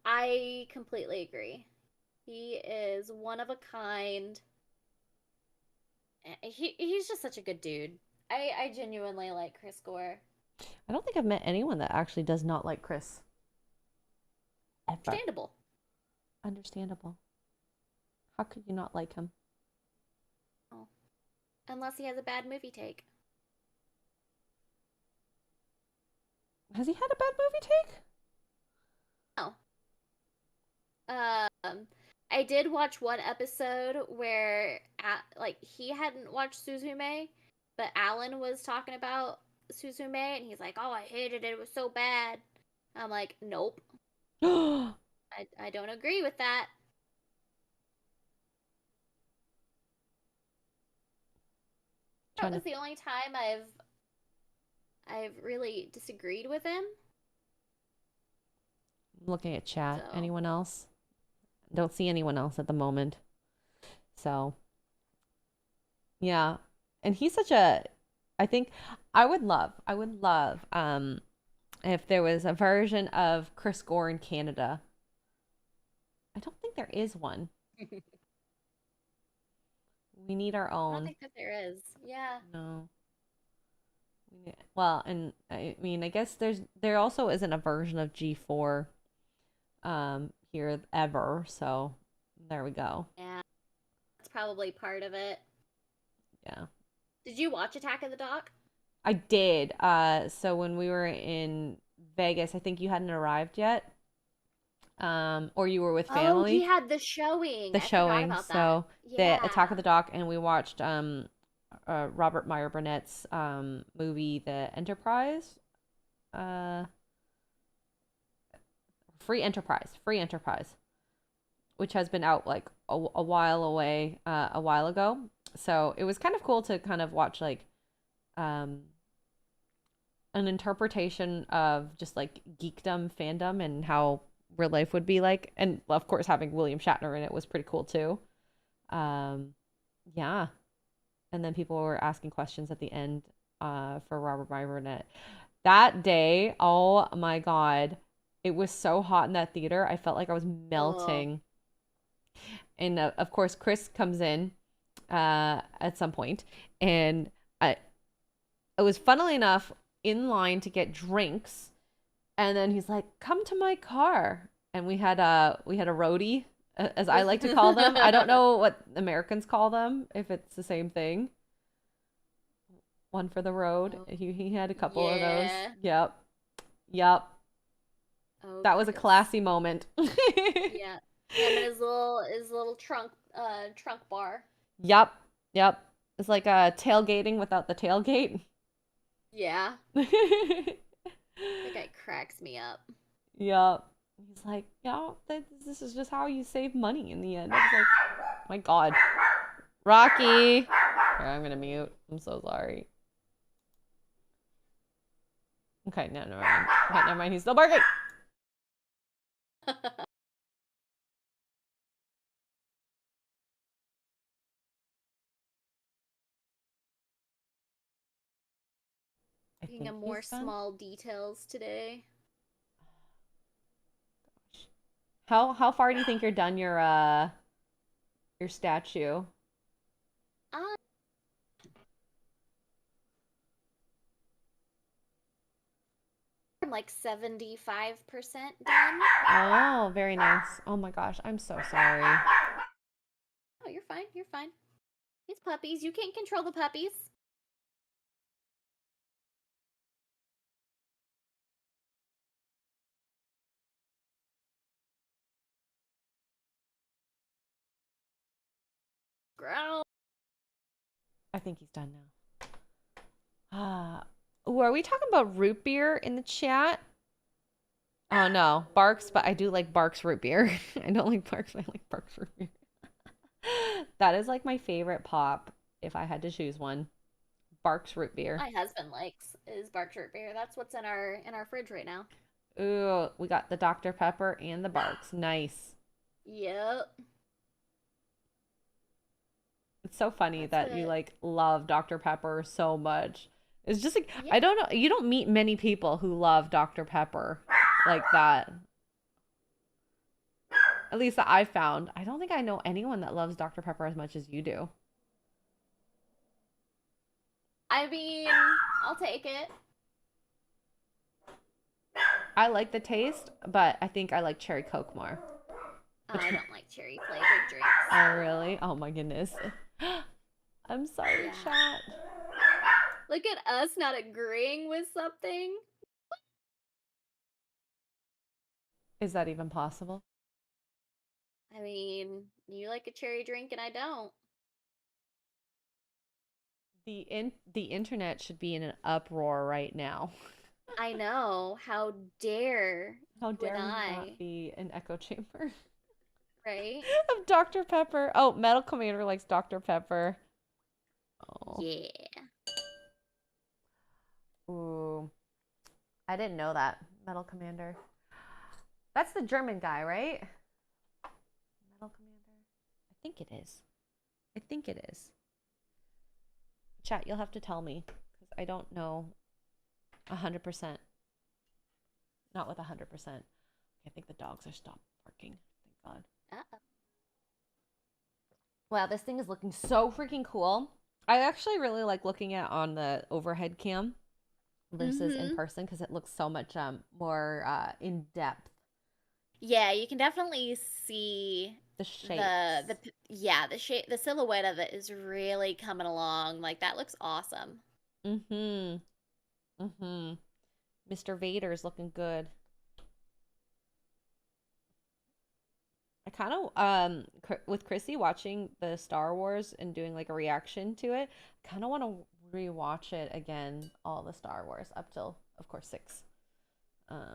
I completely agree. He is one of a kind. He's just such a good dude. I genuinely like Chris Gore. I don't think I've met anyone that actually does not like Chris. Ever. Understandable. How could you not like him? Oh. Unless he has a bad movie take. Has he had a bad movie take? No. I did watch one episode where he hadn't watched Suzume, but Alan was talking about Suzume, and he's like, "Oh, I hated it. It was so bad." I'm like, "Nope. I don't agree with that." That was the only time I've really disagreed with him. I'm looking at chat. So. Anyone else? Don't see anyone else at the moment. So, yeah. And he's such a, I think I would love, if there was a version of Chris Gore in Canada. I don't think there is one. We need our own. I don't think that there is. Yeah. No. Well, and I mean, I guess there also isn't a version of G4 here ever, so there we go. Yeah. That's probably part of it. Yeah. Did you watch Attack of the Dock? I did. So when we were in Vegas, I think you hadn't arrived yet. Or you were with family. Oh, he had the showing. The showing. Forgot about so that. Yeah. the Attack of the Dock, and we watched Robert Meyer Burnett's movie, The Enterprise. Free Enterprise, which has been out like a while ago. So it was kind of cool to kind of watch like an interpretation of just like geekdom fandom and how real life would be like. And of course, having William Shatner in it was pretty cool too. Yeah. And then people were asking questions at the end for Robert Byron. That day, oh my God, it was so hot in that theater. I felt like I was melting. And of course, Chris comes in at some point, and I was funnily enough in line to get drinks, and then he's like, "Come to my car," and we had a roadie, as I like to call them. I don't know what Americans call them, if it's the same thing. One for the road. Oh, He had a couple of those. yeah. Yep. Oh, That was a Chris. classy moment. Yeah. Him and his little trunk bar. Yep. It's like tailgating without the tailgate. Yeah. That guy cracks me up. Yep. He's like, yeah, this is just how you save money in the end. I was like, oh my God. Rocky. Here, I'm gonna mute. I'm so sorry. Okay, no, never mind. Okay, never mind. He's still barking. Looking at more small details today. How far do you think you're done your statue? I'm like 75% done. Oh, very nice. Oh my gosh, I'm so sorry. Oh, you're fine. You're fine. It's puppies. You can't control the puppies. Growl. I think he's done now. Ooh, are we talking about root beer in the chat? Oh no, Barks, but I do like Barks root beer. I don't like Barks, but I like Barks root beer. That is like my favorite pop if I had to choose one. Barks root beer. My husband likes is Barks root beer. That's what's in our fridge right now. Ooh, we got the Dr. Pepper and the Barks. Nice. Yep. It's so funny that you like love Dr. Pepper so much. It's just like, Yeah. I don't know, you don't meet many people who love Dr. Pepper like that. At least that I've found. I don't think I know anyone that loves Dr. Pepper as much as you do. I mean, I'll take it. I like the taste, but I think I like cherry Coke more. I don't like cherry flavored drinks. Oh, really? Oh my goodness. I'm sorry, Yeah. chat. Look at us not agreeing with something. Is that even possible? I mean, you like a cherry drink and I don't. The internet should be in an uproar right now. I know. How dare How dare we I? not be an echo chamber Right? of Dr. Pepper? Oh, Metal Commander likes Dr. Pepper. Oh. Yeah. Ooh. I didn't know that. Metal Commander. That's the German guy, right? Metal Commander. I think it is. I think it is. Chat, you'll have to tell me because I don't know 100%. Not with 100%. I think the dogs are stopped barking. Thank God. Uh-oh. Wow, this thing is looking so freaking cool. I actually really like looking at on the overhead cam versus in person because it looks so much more in depth. Yeah, you can definitely see the shape. The silhouette of it is really coming along. Like that looks awesome. Mr. Vader's looking good. I kind of with Chrissy watching the Star Wars and doing like a reaction to it, kind of want to rewatch it again, all the Star Wars up till of course 6. I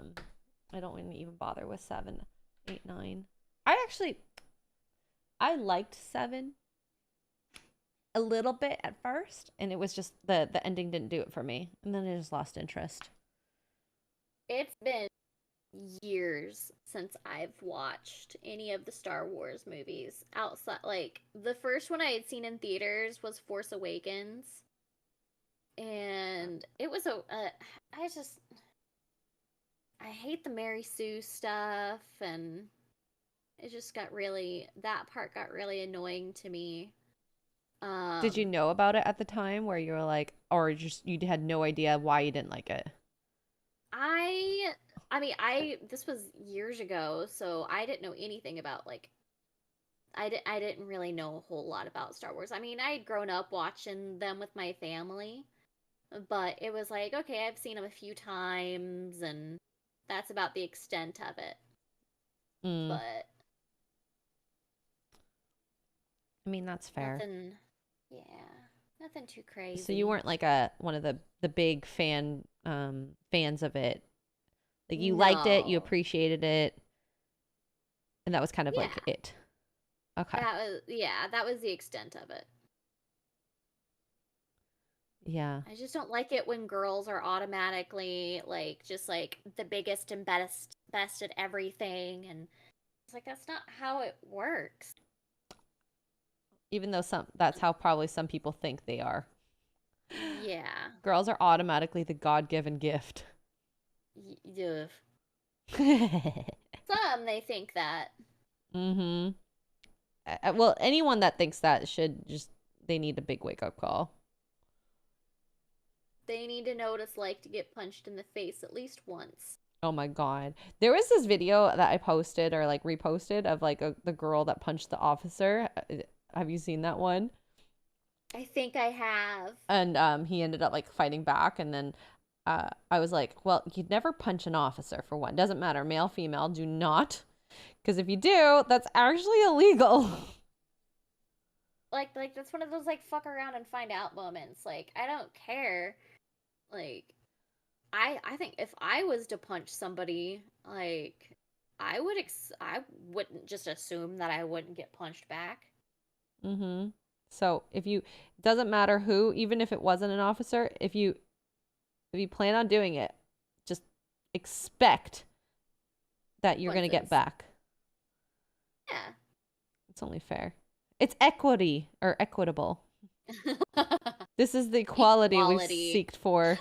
don't want to even bother with 7, 8, 9. I liked 7. a little bit at first, and it was just the ending didn't do it for me, and then I just lost interest. It's been years since I've watched any of the Star Wars movies outside. Like, the first one I had seen in theaters was Force Awakens, and it was I hate the Mary Sue stuff, and it just that part got really annoying to me. Did you know about it at the time where you were like, or just you had no idea why you didn't like it? I mean, this was years ago, so I didn't know anything about, like, I didn't really know a whole lot about Star Wars. I mean, I had grown up watching them with my family, but it was like, okay, I've seen them a few times, and that's about the extent of it. But I mean, that's fair. Nothing too crazy. So you weren't like one of the big fans of it. Like, you liked it, you appreciated it, and that was kind of like it. Okay. That was the extent of it. Yeah. I just don't like it when girls are automatically like just like the biggest and best at everything, and it's like that's not how it works. Even though that's how probably some people think they are. Yeah. Girls are automatically the God-given gift. Yeah. Some they think that. Mm-hmm. Well, anyone that thinks that they need a big wake-up call. They need to know what it's like to get punched in the face at least once. Oh my God. There was this video that I posted or like reposted of like the girl that punched the officer. Have you seen that one? I think I have. And he ended up like fighting back, and then I was like, well, you'd never punch an officer, for one. Doesn't matter, male, female, do not. Because if you do, that's actually illegal. Like that's one of those like fuck around and find out moments. Like, I don't care. Like, I think if I was to punch somebody, like, I wouldn't just assume that I wouldn't get punched back. Mm-hmm. So doesn't matter who, even if it wasn't an officer, if you plan on doing it, just expect that you're going to get back. Yeah. It's only fair. It's equity or equitable. This is the equality we've seeked for.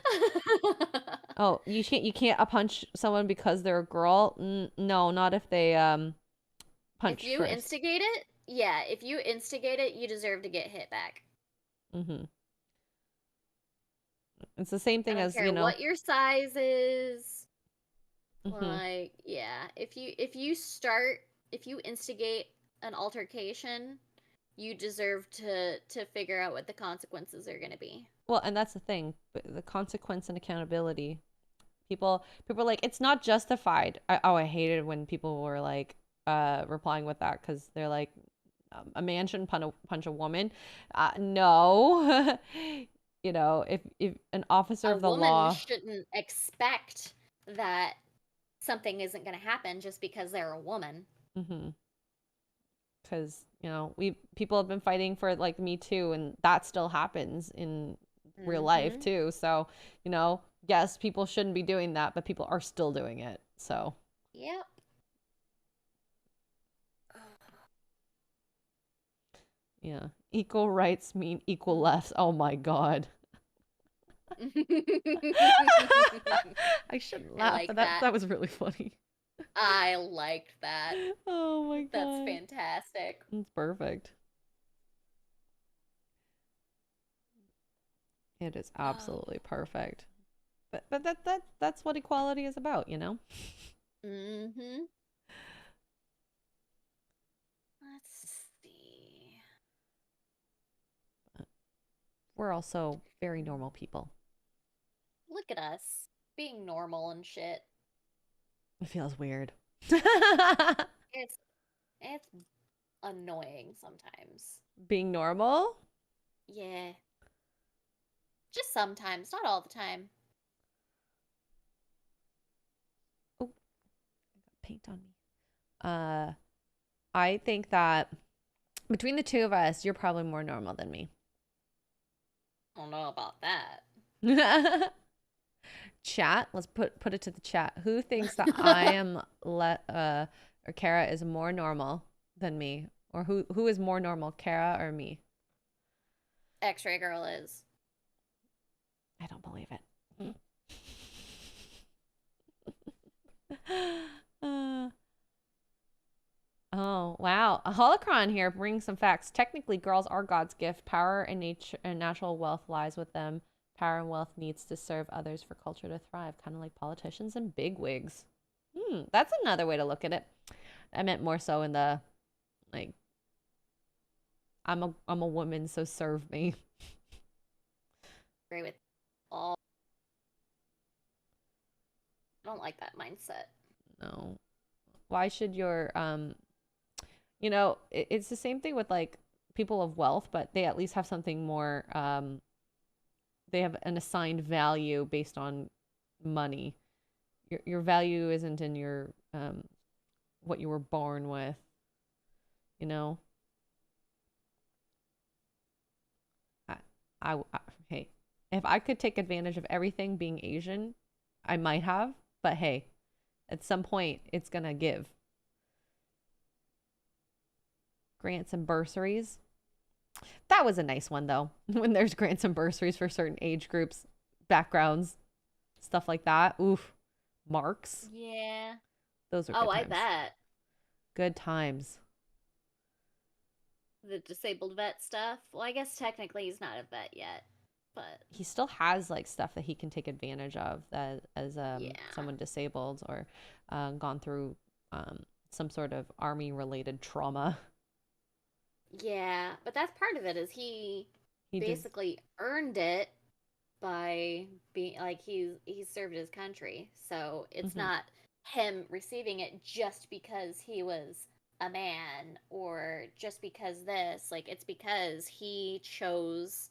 Oh, you can't punch someone because they're a girl? No, not if they punch If you first. instigate it, if you instigate it, you deserve to get hit back. Mm-hmm. It's the same thing as, what your size is. Mm-hmm. Like, yeah, if you instigate an altercation, you deserve to figure out what the consequences are going to be. Well, and that's the thing, the consequence and accountability. People are like, it's not justified. I hated when people were like replying with that, because they're like, a man shouldn't punch a woman. No. If an officer of the law, a woman shouldn't expect that something isn't going to happen just because they're a woman. Mm-hmm. Because people have been fighting for like Me Too, and that still happens in real life too. So yes, people shouldn't be doing that, but people are still doing it. So yep. Yeah, equal rights mean equal lefts. Oh my God. I shouldn't laugh, but that was really funny. I liked that. Oh my God. That's fantastic. It's perfect. It is absolutely perfect. But that's what equality is about, Mm-hmm. Let's see. We're also very normal people. Look at us being normal and shit. It feels weird. It's annoying sometimes. Being normal? Yeah. Just sometimes, not all the time. Oh, I got paint on me. I think that between the two of us, you're probably more normal than me. I don't know about that. Chat, let's put it to the chat. Who thinks that I am or Kara is more normal than me? Or who is more normal, Kara or me? Xray Girl is. I don't believe it. Oh, wow. A holocron here brings some facts. Technically, girls are God's gift. Power and nature and natural wealth lies with them. Power and wealth needs to serve others for culture to thrive, kind of like politicians and bigwigs. That's another way to look at it. I meant more so in the, like, I'm a woman, so serve me. Agree with all. I don't like that mindset. No. Why should your it's the same thing with like people of wealth, but they at least have something more they have an assigned value based on money. Your value isn't in your what you were born with, you know. Hey, if I could take advantage of everything being Asian, I might have, but hey, at some point it's gonna give. Grants and bursaries. That was a nice one though. When there's grants and bursaries for certain age groups, backgrounds, stuff like that. Oof. Marks. Yeah. Those are good times. I bet. Good times. The disabled vet stuff. Well, I guess technically he's not a vet yet, but he still has like stuff that he can take advantage of that as someone disabled or gone through some sort of army related trauma. Yeah, but that's part of it is he basically earned it by being like he served his country. So it's not him receiving it just because he was a man or just because this, like it's because he chose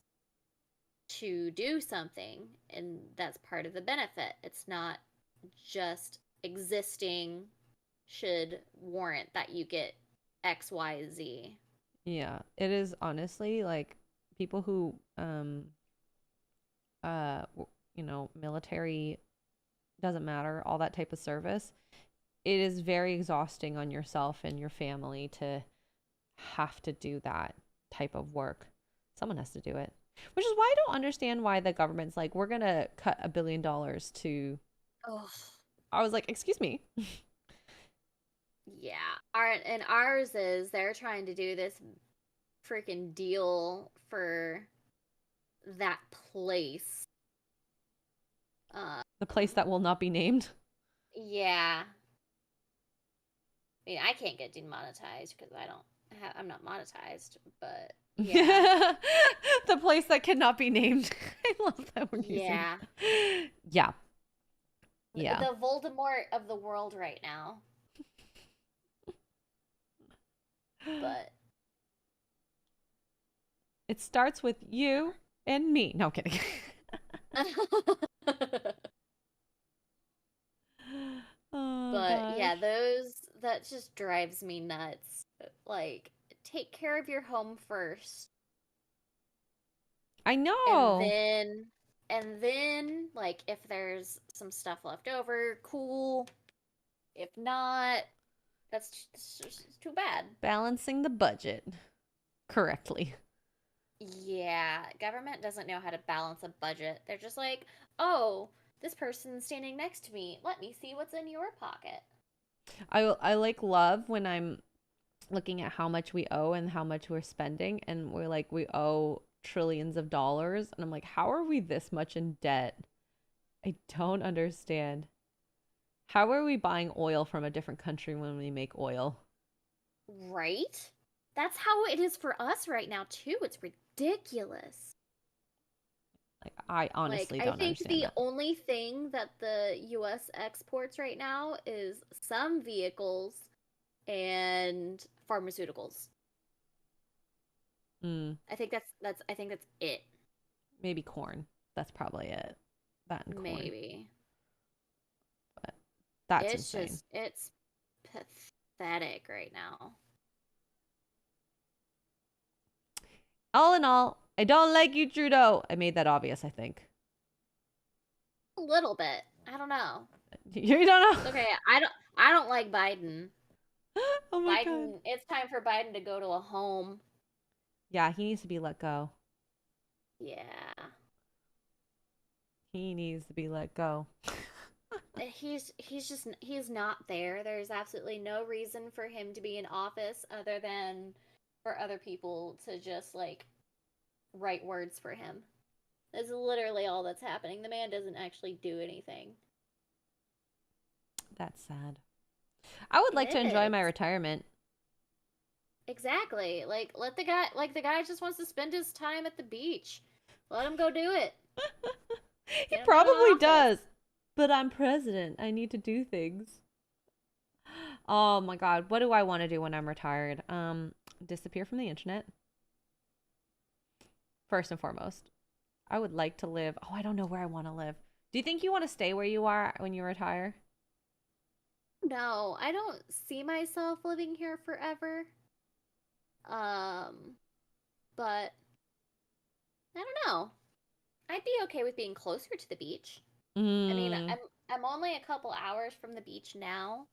to do something, and that's part of the benefit. It's not just existing should warrant that you get XYZ. Yeah, it is honestly like people who military, doesn't matter, all that type of service, it is very exhausting on yourself and your family to have to do that type of work. Someone has to do it. Which is why I don't understand why the government's like, we're gonna cut $1 billion to. Oh, I was like, excuse me. yeah. Ours is they're trying to do this freaking deal for that place. The place that will not be named. Yeah. I mean, I can't get demonetized because I'm not monetized, but yeah. The place that cannot be named. I love that word. Yeah. Yeah. Yeah. The Voldemort of the world right now. But it starts with you and me. No, I'm kidding. But yeah, that just drives me nuts. Like, take care of your home first. I know. And then like if there's some stuff left over, cool. If not, that's just too bad. Balancing the budget correctly. Yeah, government doesn't know how to balance a budget. They're just like, "Oh, this person's standing next to me. Let me see what's in your pocket." I like love when I'm looking at how much we owe and how much we're spending, and we're like, we owe trillions of dollars, and I'm like, how are we this much in debt? I don't understand. How are we buying oil from a different country when we make oil? Right? That's how it is for us right now too. It's ridiculous. Like, I honestly don't understand. I think the only thing that the US exports right now is some vehicles and pharmaceuticals. I think that's it. Maybe corn. That's probably it. That and corn. Maybe. But that's insane. It's pathetic right now. All in all, I don't like you, Trudeau. I made that obvious, I think. A little bit. I don't know. You don't know? Okay, I don't like Biden. Oh my Biden, God. it's time for Biden to go to a home. Yeah, he needs to be let go. Yeah. He needs to be let go. He's not there. There's absolutely no reason for him to be in office other than for other people to just like write words for him. That's literally all that's happening. The man doesn't actually do anything. That's sad. I would like to enjoy my Is. retirement. Exactly. Like the guy just wants to spend his time at the beach. Let him go do it. He Get him out of the probably office. does. But I'm president. I need to do things. Oh my God. What do I want to do when I'm retired? Disappear from the internet. First and foremost. I would like to live. Oh, I don't know where I want to live. Do you think you want to stay where you are when you retire? No, I don't see myself living here forever. But I don't know. I'd be okay with being closer to the beach. I mean, I'm only a couple hours from the beach now,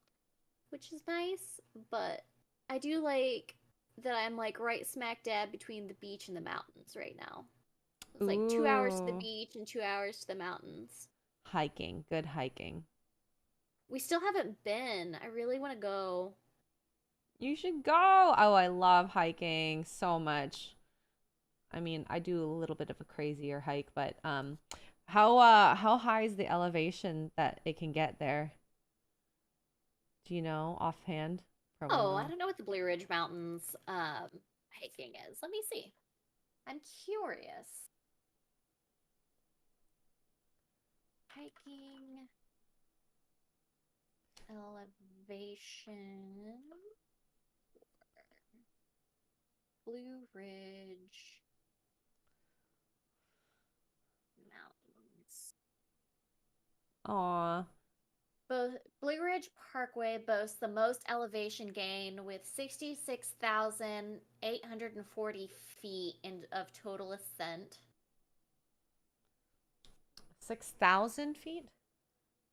which is nice, but I do like that I'm like right smack dab between the beach and the mountains right now. It's like 2 hours to the Ooh. beach and 2 hours to the mountains. Hiking. Good hiking. We still haven't been. I really want to go. You should go. Oh, I love hiking so much. I mean, I do a little bit of a crazier hike, but how high is the elevation that it can get there? Do you know offhand? Probably Oh, not. I don't know what the Blue Ridge Mountains hiking is. Let me see. I'm curious. Hiking elevation Blue Ridge Mountains. Aw. Blue Ridge Parkway boasts the most elevation gain with 66,840 feet of total ascent. 6,000 feet?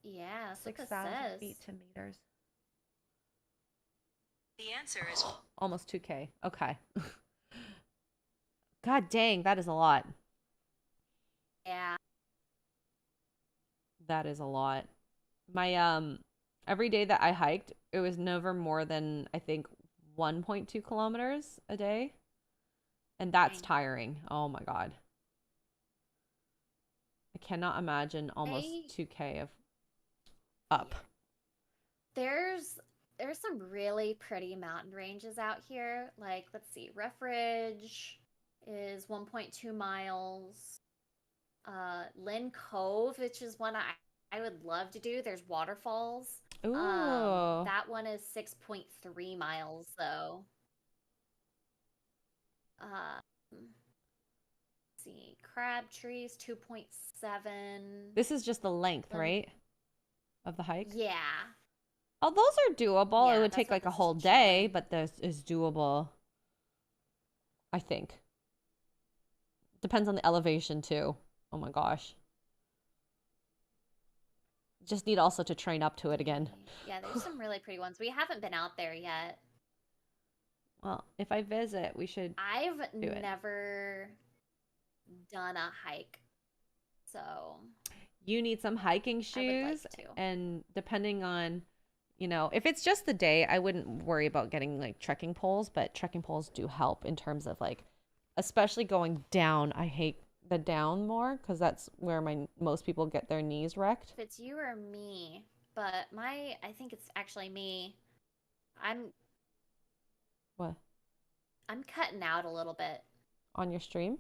Yeah, that's what this 6,000 says. feet to meters. The answer is Almost 2K. Okay. God dang, that is a lot. Yeah. That is a lot. My every day that I hiked, it was never more than I think 1.2 kilometers a day. And that's Dang. tiring. Oh my God. I cannot imagine almost 2K of up. There's some really pretty mountain ranges out here. Like, let's see, Rough Ridge is 1.2 miles. Lynn Cove, which is one I would love to do. There's waterfalls. Ooh. That one is 6.3 miles though. Let's see, Crabtree's 2.7. This is just the length, right? Of the hike? Yeah. Oh, those are doable. Yeah, It would that's take what like a this is whole day, showing. but this is doable. I think. Depends on the elevation too. Oh my gosh. Just need also to train up to it again. Yeah, there's some really pretty ones. We haven't been out there yet. Well, if I visit, we should I've do it. never done a hike. So You need some hiking I would shoes, like to. and depending on, you know, if it's just the day, I wouldn't worry about getting like trekking poles, but trekking poles do help in terms of like, especially going down. I hate the down more because that's where most people get their knees wrecked. If it's you or me, but I think it's actually me. What? I'm cutting out a little bit. On your stream?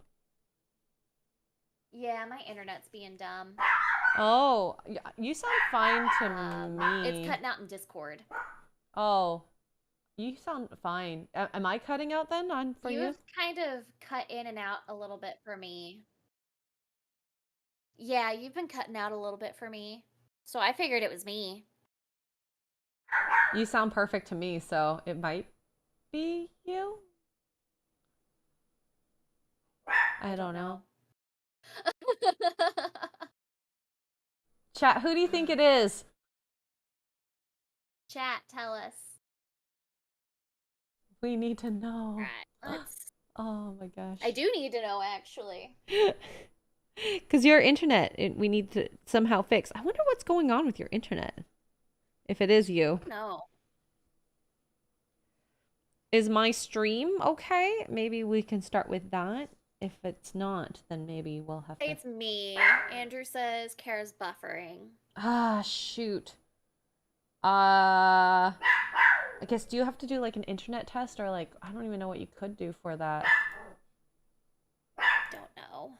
Yeah, my internet's being dumb. Oh, you sound fine to me. It's cutting out in Discord. Oh, you sound fine. Am I cutting out then for you? You've kind of cut in and out a little bit for me. Yeah, you've been cutting out a little bit for me. So I figured it was me. You sound perfect to me, so it might be you. I don't know. know. Chat, who do you think it is? Chat, tell us. We need to know. All right, let's. Oh my gosh. I do need to know, actually. Because your internet, we need to somehow fix. I wonder what's going on with your internet. If it is you. No. Is my stream okay? Maybe we can start with that. If it's not, then maybe we'll have to... It's me. Andrew says Kara's buffering. Ah, shoot. I guess, do you have to do like an internet test or like, I don't even know what you could do for that. Don't know.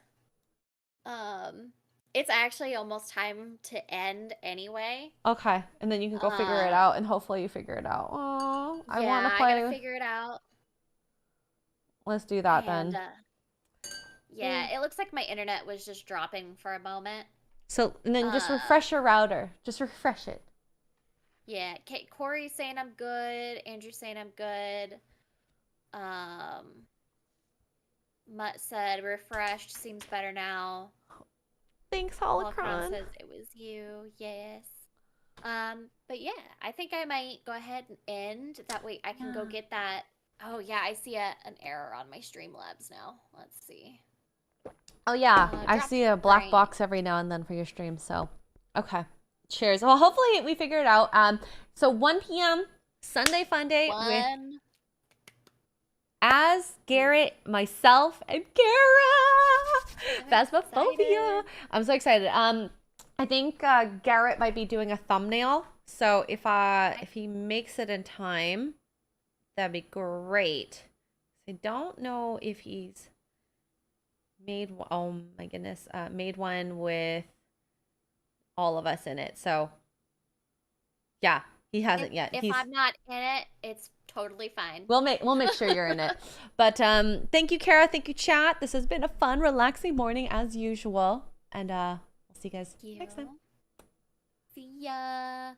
It's actually almost time to end anyway. Okay, and then you can go figure it out, and hopefully you figure it out. Oh, I want to play. I gotta figure it out. Let's do that then. Yeah, it looks like my internet was just dropping for a moment. So, and then just refresh your router. Just refresh it. Yeah, Corey's saying I'm good. Andrew's saying I'm good. Mutt said refreshed, seems better now. Thanks, Holocron. Says it was you, yes. But yeah, I think I might go ahead and end. That way I can go get that. Oh yeah, I see an error on my Streamlabs now. Let's see. Oh yeah, I see a black box every now and then for your stream. So, okay. Cheers. Well, hopefully we figure it out. So 1 p.m. Sunday Fun Day with Az, Garrett, myself, and Kara. Phasmophobia. I'm so excited. I think Garrett might be doing a thumbnail. So if he makes it in time, that'd be great. I don't know if he's made. Oh my goodness, made one with all of us in it. So yeah, he hasn't yet. If I'm not in it, it's totally fine. We'll make sure you're in it. But thank you, Kara. Thank you, chat. This has been a fun, relaxing morning as usual. And we'll see you guys next time. See ya.